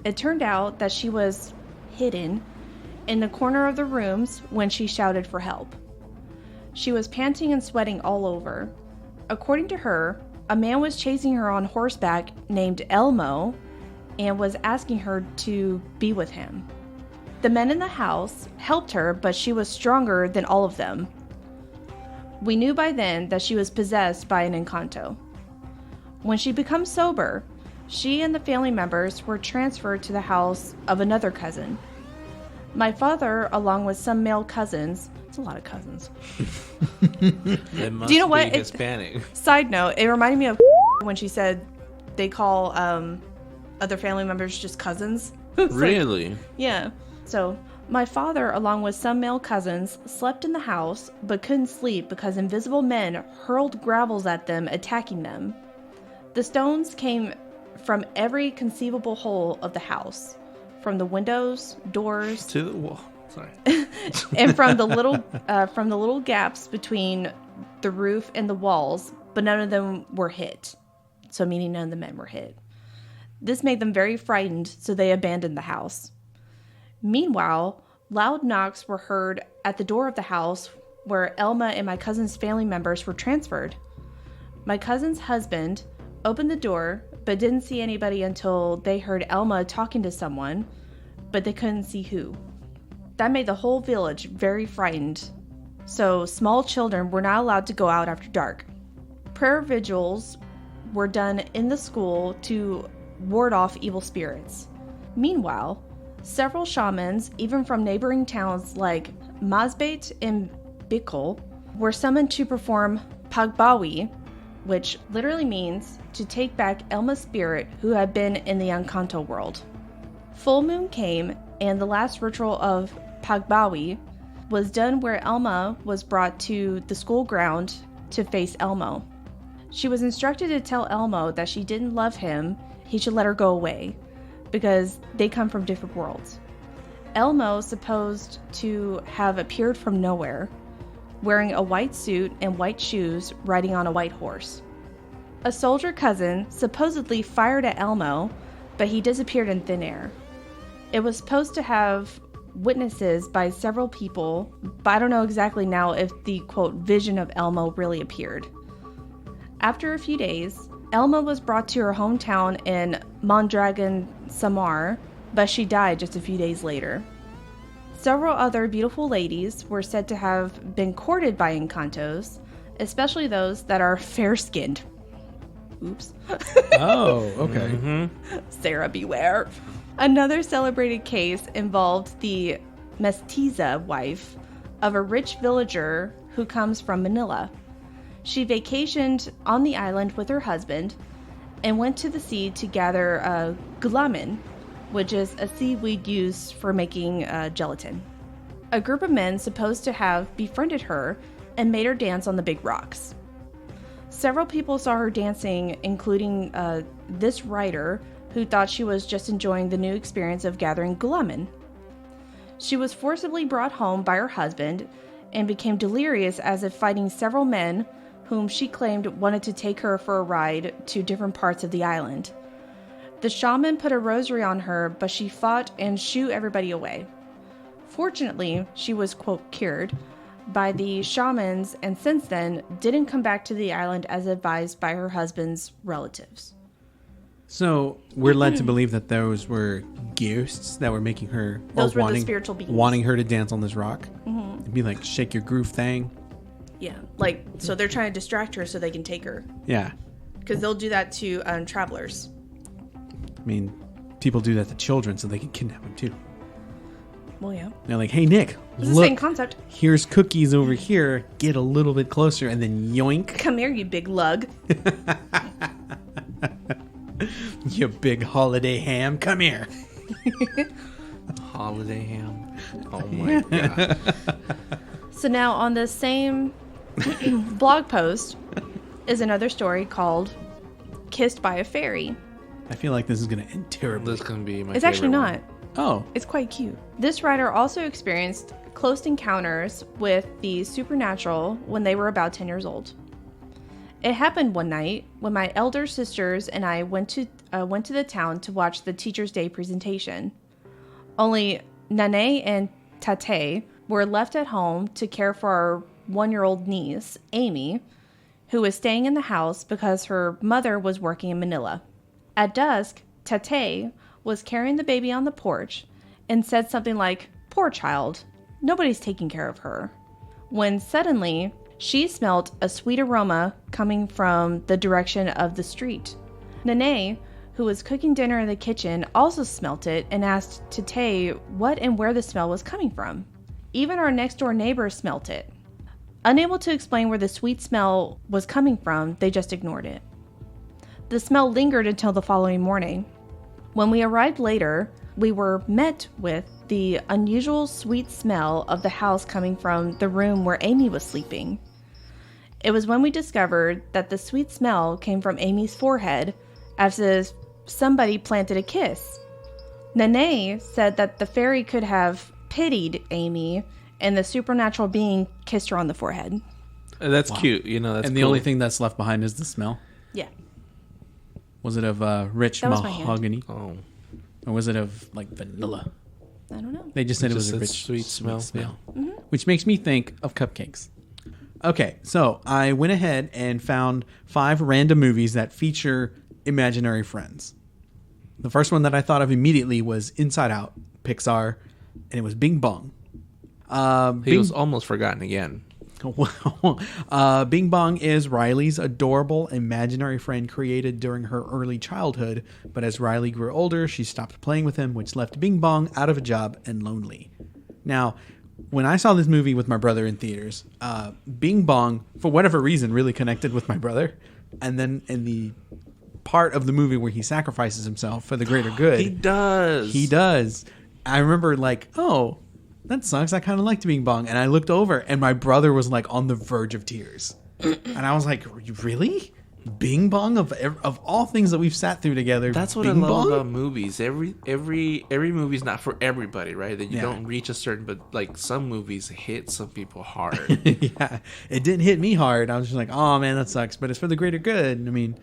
It turned out that she was hidden in the corner of the rooms when she shouted for help. She was panting and sweating all over. According to her, a man was chasing her on horseback named Elmo and was asking her to be with him. The men in the house helped her, but she was stronger than all of them. We knew by then that she was possessed by an Encanto. When she becomes sober, she and the family members were transferred to the house of another cousin. My father, along with some male cousins, it's a lot of cousins. It must Do you know what? be Hispanic. Side note, it reminded me of when she said they call other family members just cousins. It's like, Really? yeah. So, my father, along with some male cousins, slept in the house but couldn't sleep because invisible men hurled gravels at them, attacking them. The stones came from every conceivable hole of the house, from the windows, doors, To the wall. Sorry. and from the little gaps between the roof and the walls, but none of them were hit. So meaning none of the men were hit. This made them very frightened, so they abandoned the house. Meanwhile, loud knocks were heard at the door of the house where Elma and my cousin's family members were transferred. My cousin's husband opened the door, but didn't see anybody until they heard Elma talking to someone, but they couldn't see who. That made the whole village very frightened, so small children were not allowed to go out after dark. Prayer vigils were done in the school to ward off evil spirits. Meanwhile, several shamans, even from neighboring towns like Masbate and Bicol, were summoned to perform pagbawi, which literally means to take back Elma's spirit who had been in the Encanto world. Full moon came, and the last ritual of pagbawi was done where Elma was brought to the school ground to face Elmo. She was instructed to tell Elmo that she didn't love him, he should let her go away, because they come from different worlds. Elmo supposed to have appeared from nowhere, wearing a white suit and white shoes, riding on a white horse. A soldier cousin supposedly fired at Elmo, but he disappeared in thin air. It was supposed to have witnesses by several people, but I don't know exactly now if the, quote, vision of Elmo really appeared. After a few days, Elma was brought to her hometown in Mondragon, Samar, but she died just a few days later. Several other beautiful ladies were said to have been courted by Encantos, especially those that are fair-skinned. Oops. Oh, okay. Sarah, beware. Another celebrated case involved the mestiza wife of a rich villager who comes from Manila. She vacationed on the island with her husband and went to the sea to gather gulaman, which is a seaweed used for making gelatin. A group of men supposed to have befriended her and made her dance on the big rocks. Several people saw her dancing, including this writer who thought she was just enjoying the new experience of gathering gulaman. She was forcibly brought home by her husband and became delirious as if fighting several men whom she claimed wanted to take her for a ride to different parts of the island. The shaman put a rosary on her, but she fought and shooed everybody away. Fortunately, she was, quote, cured by the shamans, and since then didn't come back to the island as advised by her husband's relatives. So we're led to believe that those were ghosts that were making her, Those were the spiritual beings. wanting her to dance on this rock. And be like, shake your groove thing. Yeah, like, so they're trying to distract her so they can take her. Yeah. Because they'll do that to travelers. I mean, people do that to children so they can kidnap them too. Well, yeah. They're like, hey, Nick, It's the look, same concept. here's cookies over here. Get a little bit closer and then yoink. Come here, you big lug. You big holiday ham. Come here. Holiday ham. Oh my god. So now on the same blog post is another story called Kissed by a Fairy. I feel like this is going to end terribly. This is gonna be my. It's actually favorite not. one. Oh. It's quite cute. This writer also experienced close encounters with the supernatural when they were about 10 years old. It happened one night when my elder sisters and I went to the town to watch the Teacher's Day presentation. Only Nane and Tate were left at home to care for our 1-year-old niece, Amy, who was staying in the house because her mother was working in Manila. At dusk, Tate was carrying the baby on the porch and said something like, "Poor child, nobody's taking care of her," when suddenly she smelled a sweet aroma coming from the direction of the street. Nene, who was cooking dinner in the kitchen, also smelt it and asked Tate what and where the smell was coming from. Even our next door neighbor smelt it. Unable to explain where the sweet smell was coming from, they just ignored it. The smell lingered until the following morning. When we arrived later, we were met with the unusual sweet smell of the house coming from the room where Amy was sleeping. It was when we discovered that the sweet smell came from Amy's forehead, as if somebody planted a kiss. Nene said that the fairy could have pitied Amy, and the supernatural being kissed her on the forehead. That's cute. You know, that's And the cool. only thing that's left behind is the smell. Yeah. Was it of rich That was my hand. mahogany? Oh, Or was it of like vanilla? I don't know. They just said it was Just a said rich sweet smell. Which makes me think of cupcakes. Okay, so I went ahead and found 5 random movies that feature imaginary friends. The first one that I thought of immediately was Inside Out, Pixar, and it was Bing Bong. He was almost forgotten again. Bing Bong is Riley's adorable imaginary friend created during her early childhood, but as Riley grew older, she stopped playing with him, which left Bing Bong out of a job and lonely. Now, when I saw this movie with my brother in theaters, Bing Bong, for whatever reason, really connected with my brother. And then in the part of the movie where he sacrifices himself for the greater good. He does. He does. I remember like, oh, that sucks. I kind of liked Bing Bong. And I looked over and my brother was like on the verge of tears. And I was like, really? Bing Bong of all things that we've sat through together. That's what Bing I love Bong? about movies. Every movie's not for everybody, right? That you Yeah. don't reach a certain, but like some movies hit some people hard. Yeah, it didn't hit me hard. I was just like, oh man, that sucks. But it's for the greater good. I mean,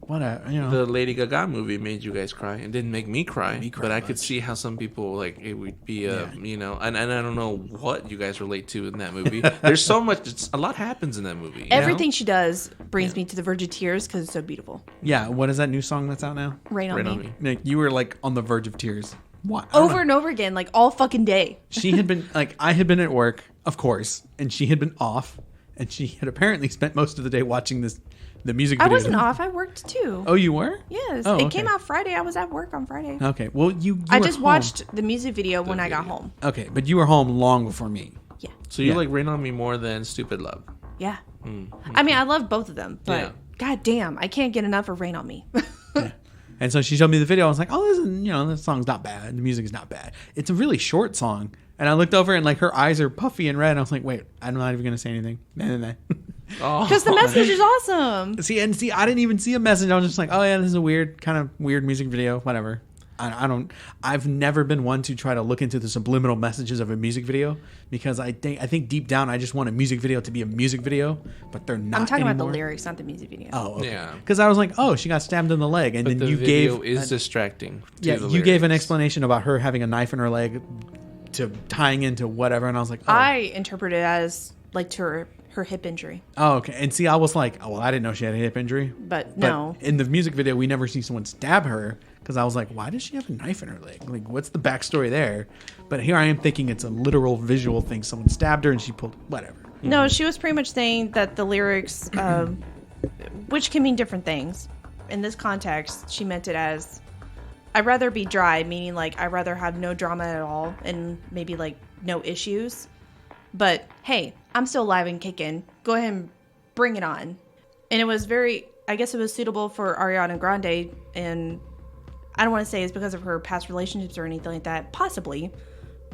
what The Lady Gaga movie made you guys cry. It didn't make me cry, but I could much. see how some people like it would be you know, and I don't know what you guys relate to in that movie. There's so much. A lot happens in that movie. you know? Everything she does brings me to the verge of tears because it's so beautiful. Yeah, what is that new song that's out now? Rain on Right me. on me. Nick, you were like on the verge of tears. What? I don't Over know. and over again, like all fucking day. She had been like, I had been at work, of course, and she had been off, and she had apparently spent most of the day watching the music I video. wasn't off. I worked too. Oh, you were? Yes. Oh, It okay. came out Friday. I was at work on Friday. Okay. Well, you I were just home. watched the music video when I got video. home. Okay, but you were home long before me. Yeah. So you Yeah. like Rain on Me more than Stupid Love. Yeah. I mean, I love both of them, but Yeah. god damn, I can't get enough of Rain on Me. And so she showed me the video. I was like, oh, this song's not bad. The music is not bad. It's a really short song. And I looked over and like her eyes are puffy and red. And I was like, wait, I'm not even going to say anything. Nah. Oh, Because the message is awesome. See, I didn't even see a message. I was just like, oh yeah, this is a weird music video, whatever. I've never been one to try to look into the subliminal messages of a music video because I think deep down I just want a music video to be a music video, but they're not. I'm talking anymore. about the lyrics, not the music video. Oh, okay. Yeah. Because I was like, oh, she got stabbed in the leg, and But then the you video gave is distracting. yeah, you gave an explanation about her having a knife in her leg to tying into whatever, and I was like, oh. I interpret it as like to her hip injury, Oh, okay. And see, I was like, oh, well, I didn't know she had a hip injury. but no. In the music video, we never see someone stab her because I was like, why does she have a knife in her leg? Like, what's the backstory there? But here I am thinking it's a literal visual thing. Someone stabbed her and she pulled whatever. No, she was pretty much saying that the lyrics, which can mean different things. In this context, she meant it as, I'd rather be dry, meaning like I'd rather have no drama at all and maybe like no issues. But hey, I'm still alive and kicking. Go ahead and bring it on. And it was I guess it was suitable for Ariana Grande. And I don't want to say it's because of her past relationships or anything like that. Possibly.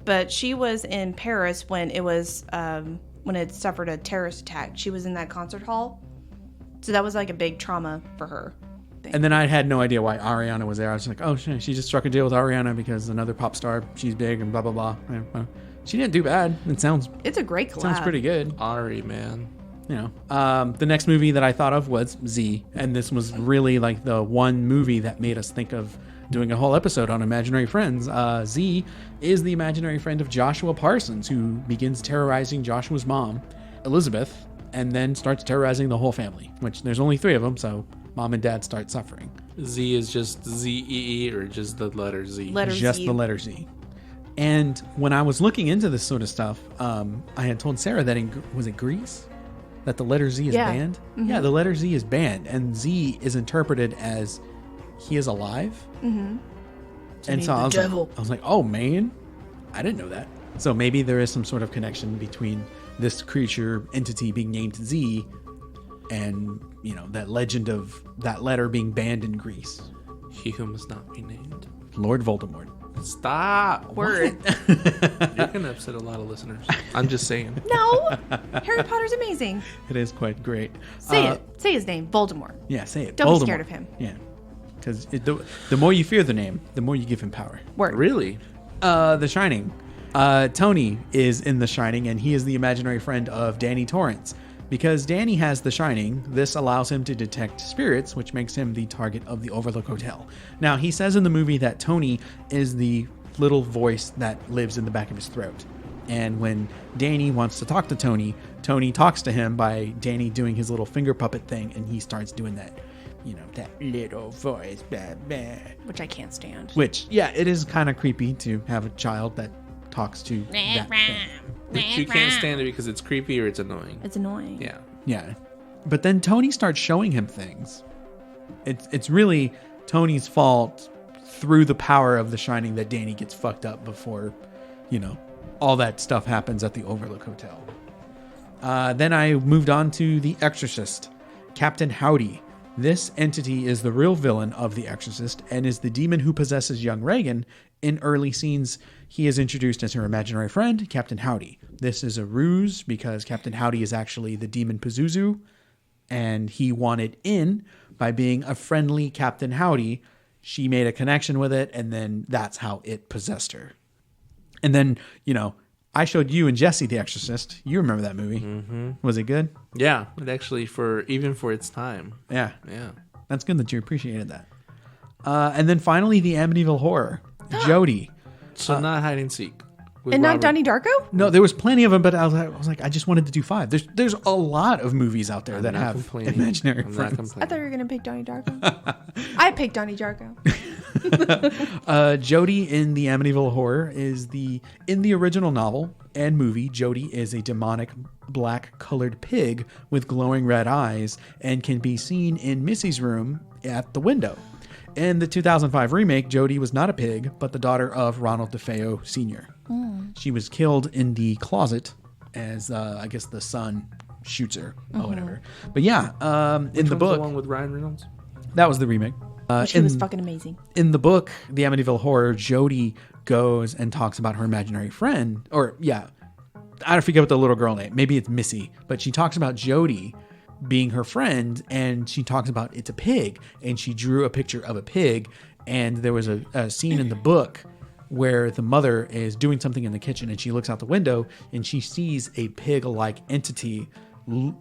But she was in Paris when it was, when it suffered a terrorist attack. She was in that concert hall. So that was like a big trauma for her. And then I had no idea why Ariana was there. I was like, oh, she just struck a deal with Ariana because another pop star, she's big and blah, blah, blah. Yeah, well, she didn't do bad. It's a great collab. Sounds pretty good. Ari, man. You know, the next movie that I thought of was Z. And this was really like the one movie that made us think of doing a whole episode on imaginary friends. Z is the imaginary friend of Joshua Parsons, who begins terrorizing Joshua's mom, Elizabeth, and then starts terrorizing the whole family, which there's only 3 of them, so mom and dad start suffering. Z is just Z-E-E or just the letter Z? Just the letter Z. And when I was looking into this sort of stuff, I had told Sarah that was it Greece? That the letter Z is banned? Mm-hmm. Yeah, the letter Z is banned, and Z is interpreted as he is alive. Mm-hmm. And so I was like, oh man, I didn't know that. So maybe there is some sort of connection between this creature entity being named Z and, you know, that legend of that letter being banned in Greece. He who must not be named. Lord Voldemort. Stop. Word. You're going to upset a lot of listeners. I'm just saying. No. Harry Potter's amazing. It is quite great. Say it. Say his name. Voldemort. Yeah, say it. Don't Voldemort. be scared of him. Yeah. Because the more you fear the name, the more you give him power. Word. Really? The Shining. Tony is in The Shining, and he is the imaginary friend of Danny Torrance. Because Danny has The Shining, this allows him to detect spirits, which makes him the target of the Overlook Hotel. Now, he says in the movie that Tony is the little voice that lives in the back of his throat. And when Danny wants to talk to Tony, Tony talks to him by Danny doing his little finger puppet thing, and he starts doing that, you know, that little voice, blah, blah. Which I can't stand. Which, yeah, it is kind of creepy to have a child that talks to that thing. But you can't stand it because it's creepy or it's annoying. It's annoying. Yeah. Yeah. But then Tony starts showing him things. It's really Tony's fault through the power of The Shining that Danny gets fucked up before, you know, all that stuff happens at the Overlook Hotel. Then I moved on to The Exorcist. Captain Howdy. This entity is the real villain of The Exorcist and is the demon who possesses young Regan. In early scenes, he is introduced as her imaginary friend, Captain Howdy. This is a ruse because Captain Howdy is actually the demon Pazuzu, and he wanted in by being a friendly Captain Howdy. She made a connection with it, and then that's how it possessed her. And then, you know, I showed you and Jesse The Exorcist. You remember that movie. Mm-hmm. Was it good? Yeah. It actually, even for its time. Yeah. Yeah. That's good that you appreciated that. And then finally, the Amityville Horror. Jody. So not hide and seek. And not Donnie Darko? No, there was plenty of them, but I was like, I just wanted to do 5. There's a lot of movies out there that have imaginary friends. I thought you were going to pick Donnie Darko. I picked Donnie Darko. Jody in the Amityville Horror is in the original novel and movie, Jody is a demonic black colored pig with glowing red eyes and can be seen in Missy's room at the window. In the 2005 remake, Jody was not a pig, but the daughter of Ronald DeFeo Sr. She was killed in the closet as, I guess, the son shoots her or whatever. But yeah, in the book... the one with Ryan Reynolds? That was the remake. She was fucking amazing. In the book, The Amityville Horror, Jody goes and talks about her imaginary friend. Or, yeah, I forget what the little girl name. Maybe it's Missy. But she talks about Jody being her friend, and she talks about it's a pig, and she drew a picture of a pig, And there was a scene in the book where the mother is doing something in the kitchen and she looks out the window and she sees a pig-like entity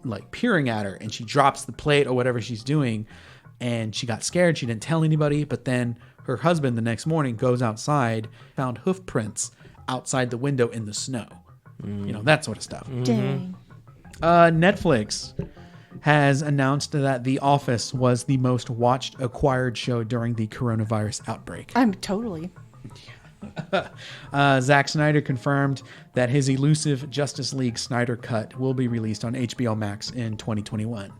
like peering at her, and she drops the plate or whatever she's doing, and she got scared. She didn't tell anybody, but then her husband the next morning goes outside, found hoof prints outside the window in the snow. You know, that sort of stuff. Dang. Netflix has announced that The Office was the most watched acquired show during the coronavirus outbreak. I'm totally. Zack Snyder confirmed that his elusive Justice League Snyder Cut will be released on HBO Max in 2021.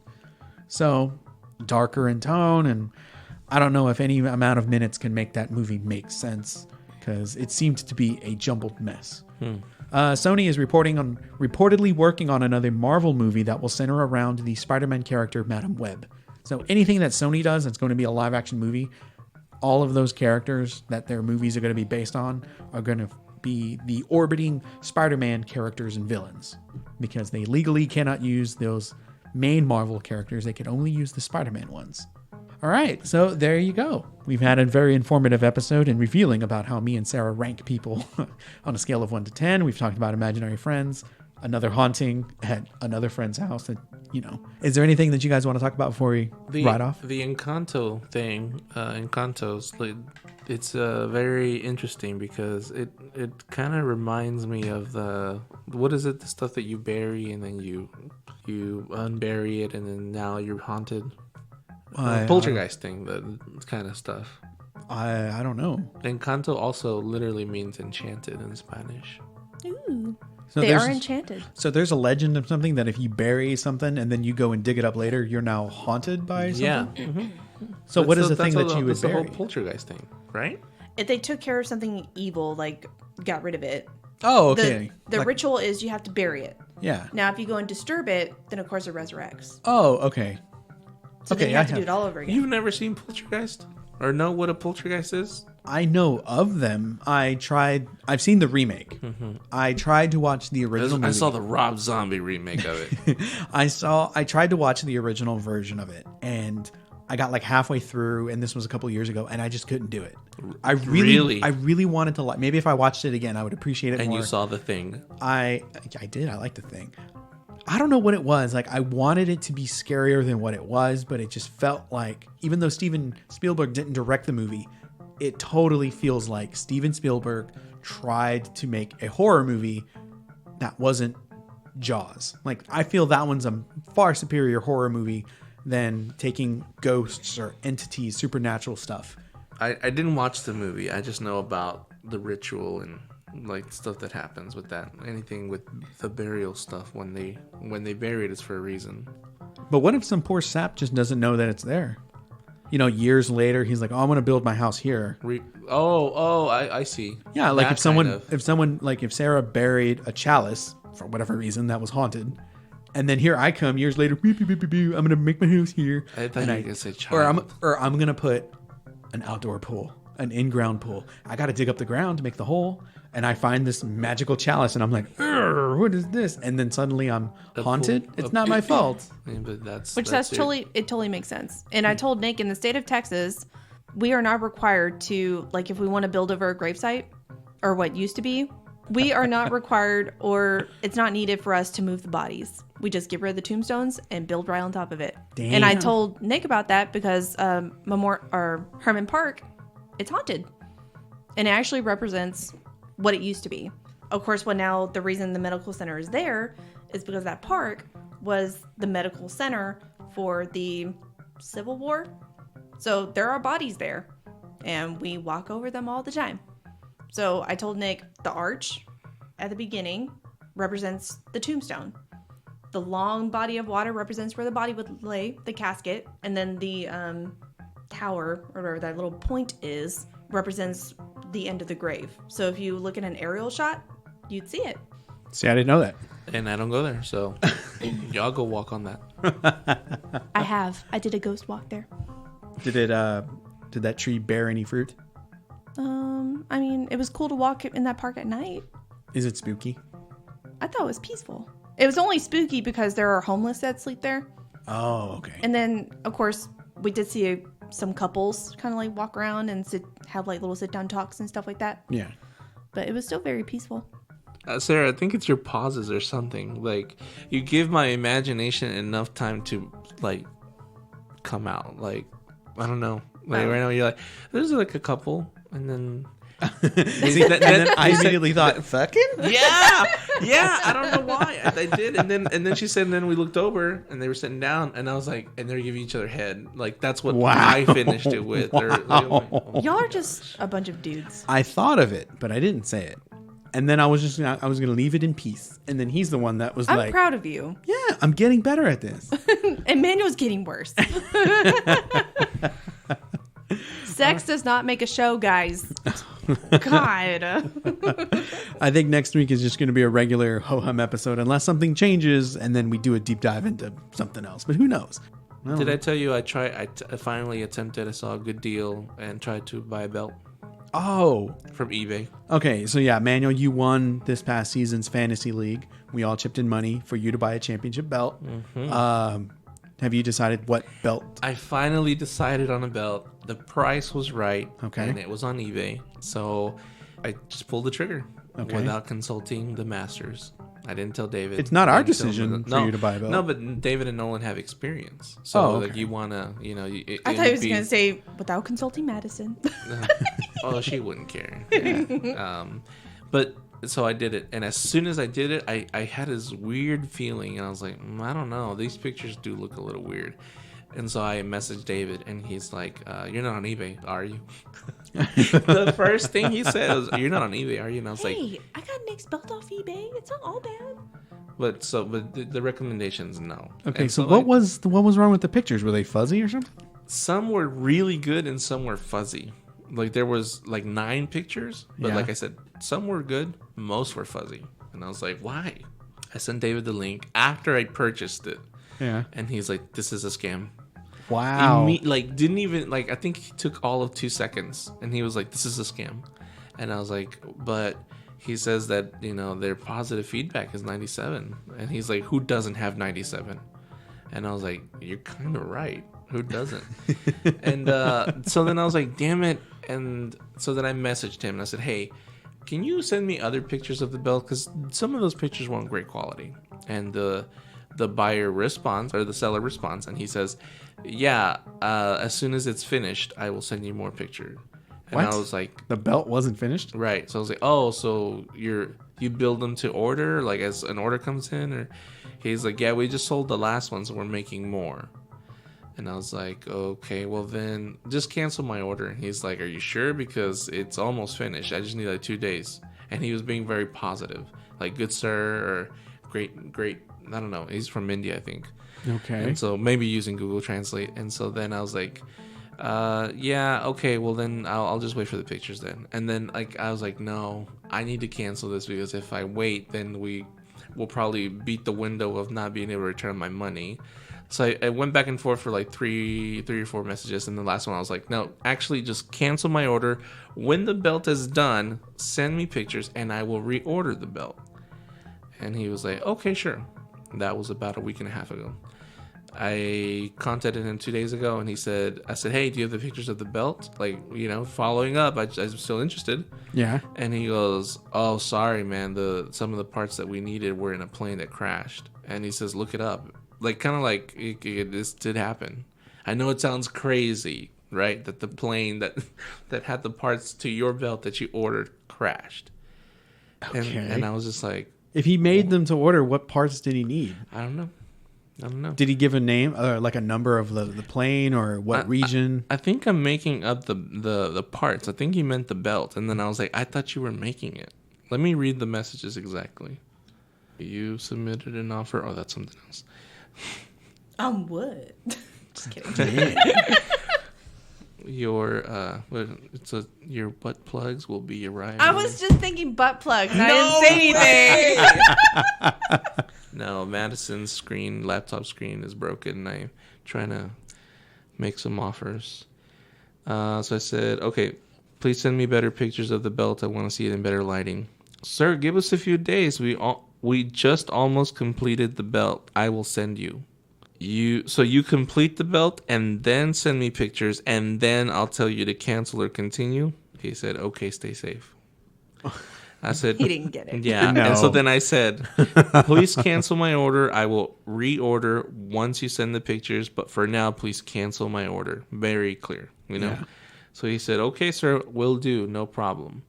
So, darker in tone, and I don't know if any amount of minutes can make that movie make sense, because it seemed to be a jumbled mess. Sony is reportedly working on another Marvel movie that will center around the Spider-Man character Madam Web. So anything that Sony does that's going to be a live-action movie, all of those characters that their movies are going to be based on are going to be the orbiting Spider-Man characters and villains, because they legally cannot use those main Marvel characters. They can only use the Spider-Man ones. All right, so there you go. We've had a very informative episode and revealing about how me and Sarah rank people on a scale of 1 to 10. We've talked about imaginary friends, another haunting at another friend's house. That, you know, is there anything that you guys want to talk about before we ride off? The Encanto thing, Encantos, it's very interesting because it kind of reminds me of the stuff that you bury and then you unbury it and then now you're haunted. Poltergeist thing, that kind of stuff. I don't know. Encanto also literally means enchanted in Spanish. Ooh. So They are enchanted. So there's a legend of something that if you bury something and then you go and dig it up later, you're now haunted by something? Yeah. So what is the thing that you would that's the bury? whole poltergeist thing, right? If they took care of something evil, like got rid of it, Oh, okay. the ritual is you have to bury it. Yeah. Now, if you go and disturb it, then of course it resurrects. Oh, okay. So then you have to do it all over again. You've never seen Poltergeist? Or know what a poltergeist is? I know of them. I've seen the remake. I tried to watch the original movie. I saw the Rob Zombie remake of it. I tried to watch the original version of it, and I got like halfway through, and this was a couple years ago, and I just couldn't do it. I really wanted to, like, maybe if I watched it again, I would appreciate it more. And you saw The Thing. I did. I liked The Thing. I don't know what it was. Like, I wanted it to be scarier than what it was, but it just felt like, even though Steven Spielberg didn't direct the movie, it totally feels like Steven Spielberg tried to make a horror movie that wasn't Jaws. Like, I feel that one's a far superior horror movie than taking ghosts or entities, supernatural stuff. I didn't watch the movie. I just know about the ritual and like stuff that happens with that. Anything with the burial stuff, when they bury it, it's for a reason. But what if some poor sap just doesn't know that it's there? You know, years later, he's like, "Oh, I'm going to build my house here." I see. Yeah, like That if Sarah buried a chalice for whatever reason that was haunted, and then here I come years later, beep, beep, beep, beep, beep, I'm going to make my house here. I thought you were going to say child. Or I'm going to put an outdoor pool, an in-ground pool. I got to dig up the ground to make the hole, and I find this magical chalice, and I'm like, what is this? And then suddenly I'm haunted. It's not my fault. Yeah, but that's totally makes sense. And I told Nick, in the state of Texas, we are not required to, like, if we want to build over a gravesite, or what used to be, we are not required, or it's not needed for us to move the bodies. We just get rid of the tombstones and build right on top of it. Damn. And I told Nick about that because Herman Park, it's haunted, and it actually represents what it used to be. Of course, the reason the medical center is there is because that park was the medical center for the Civil War. So there are bodies there, and we walk over them all the time. So I told Nick the arch at the beginning represents the tombstone. The long body of water represents where the body would lay, the casket, and then the tower, or whatever that little point is, represents the end of the grave. So if you look at an aerial shot, you'd see it. See, I didn't know that. And I don't go there, so y'all go walk on that. I did a ghost walk there. Did that tree bear any fruit? I mean, it was cool to walk in that park at night. Is it spooky? I thought it was peaceful. It was only spooky because there are homeless that sleep there. Oh, okay. And then, of course, we did see some couples kind of like walk around and have like little sit down talks and stuff like that. Yeah. But it was still very peaceful. Sarah, I think it's your pauses or something. Like, you give my imagination enough time to, like, come out. Like, I don't know. Like, right now you're like, there's like a couple, and then... See, and then I immediately thought, fucking? Yeah, I don't know why I did, and then she said, and then we looked over, and they were sitting down, and I was like, and they're giving each other head, like that's what I finished it with. Wow. Y'all are just a bunch of dudes. I thought of it, but I didn't say it. And then I was gonna leave it in peace. And then he's the one that was I'm proud of you. yeah, I'm getting better at this. And Manuel's getting worse. Sex does not make a show, guys. God. I think next week is just going to be a regular ho-hum episode unless something changes and then we do a deep dive into something else. But who knows? Did I tell you I finally attempted, I saw a good deal and tried to buy a belt Oh. from eBay. Okay, so yeah, Manuel, you won this past season's fantasy league. We all chipped in money for you to buy a championship belt. Mm-hmm. Have you decided what belt? I finally decided on a belt. The price was right. Okay. And it was on eBay. So I just pulled the trigger without consulting the masters. I didn't tell David. It's not our decision for you to buy a belt. No, but David and Nolan have experience. So okay. like you want to, I thought he was going to say, without consulting Madison. Oh, she wouldn't care. Yeah. But so I did it. And as soon as I did it, I had this weird feeling. And I was like, I don't know. These pictures do look a little weird. And so I messaged David, and he's like, "You're not on eBay, are you?" The first thing he said was, "You're not on eBay, are you?" And I was like, "Hey, I got Nick's belt off eBay. It's not all bad." But the recommendations, no. Okay, and so what was wrong with the pictures? Were they fuzzy or something? Some were really good, and some were fuzzy. Like there was like 9 pictures, but like I said, some were good, most were fuzzy, and I was like, "Why?" I sent David the link after I purchased it. Yeah, and he's like, "This is a scam." Wow. Didn't even I think he took all of 2 seconds, and he was like, "This is a scam," and I was like, "But he says that their positive feedback is 97," and he's like, "Who doesn't have 97?" And I was like, "You're kind of right. Who doesn't?" And so then I was like, "Damn it!" And so then I messaged him and I said, "Hey, can you send me other pictures of the belt? Because some of those pictures weren't great quality." And the buyer responds, or the seller responds, and he says, "Yeah, as soon as it's finished, I will send you more pictures." And what? I was like, the belt wasn't finished? Right. So I was like, "Oh, so you build them to order, like as an order comes in?" Or he's like, "Yeah, we just sold the last one, so we're making more." And I was like, "Okay, well then just cancel my order." And he's like, "Are you sure? Because it's almost finished. I just need like 2 days." And he was being very positive, like "Good sir," or great. I don't know. He's from India, I think. Okay. And so maybe using Google Translate. And so then I was like, yeah, okay, well then I'll just wait for the pictures then. And then I was like, no, I need to cancel this, because if I wait, then we will probably beat the window of not being able to return my money. So I went back and forth for like three or four messages, and the last one I was like, no, actually just cancel my order. When the belt is done, send me pictures and I will reorder the belt. And he was like, okay, sure. That was about a week and a half ago. I contacted him 2 days ago, and I said, "Hey, do you have the pictures of the belt? Following up, I'm still interested." Yeah. And he goes, "Oh, sorry, man. Some of the parts that we needed were in a plane that crashed." And he says, "Look it up." This did happen. I know it sounds crazy, right? That the plane that had the parts to your belt that you ordered crashed. Okay. And I was just like, if he made them to order, what parts did he need? I don't know. Did he give a name, like a number of the plane, or what region? I think I'm making up the parts. I think he meant the belt. And then I was like, I thought you were making it. Let me read the messages exactly. You submitted an offer. Oh, that's something else. What? Just kidding. Your butt plugs will be arriving. I was just thinking butt plugs, and I didn't say anything. No, Madison's laptop screen is broken, and I'm trying to make some offers. So I said, okay, please send me better pictures of the belt. I want to see it in better lighting. Sir, give us a few days. We just almost completed the belt. I will send you. you complete the belt and then send me pictures and then I'll tell you to cancel or continue. He said, okay, stay safe. I said, He didn't get it. Yeah. No. And so then I said, please cancel my order. I will reorder once you send the pictures. But for now, please cancel my order. Very clear, Yeah. So he said, okay, sir, will do. No problem.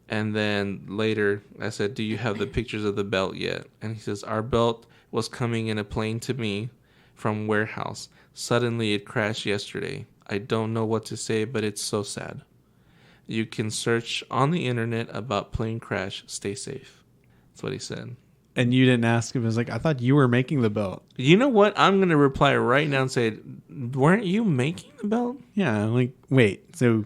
And then later I said, do you have the pictures of the belt yet? And he says, our belt was coming in a plane to me from warehouse. Suddenly it crashed yesterday. I don't know what to say, but it's so sad. You can search on the internet about plane crash. Stay safe. That's what he said. And you didn't ask him. It was like, I thought you were making the belt. You know what? I'm going to reply right now and say, weren't you making the belt? Yeah. Like, wait. So,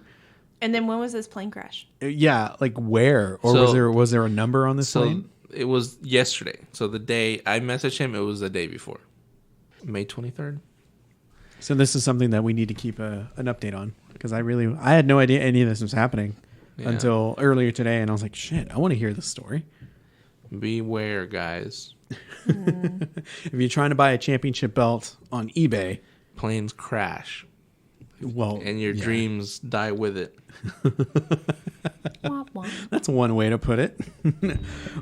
And then when was this plane crash? yeah. Like where? Or So- was there a number on this So plane? it was yesterday. So the day I messaged him, it was the day before. May 23rd. So this is something that we need to keep an update on. Because I had no idea any of this was happening Yeah. until earlier today. And I was like, shit, I want to hear this story. Beware, guys. If you're trying to buy a championship belt on eBay, Planes crash. well, And your yeah, dreams die with it. Womp womp. that's one way to put it.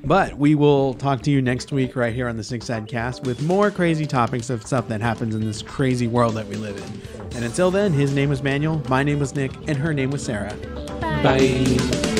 But we will talk to you next week right here on the Six Side Cast with more crazy topics of stuff that happens in this crazy world that we live in. And until then, his name was Manuel, my name was Nick, and her name was Sarah. Bye. Bye.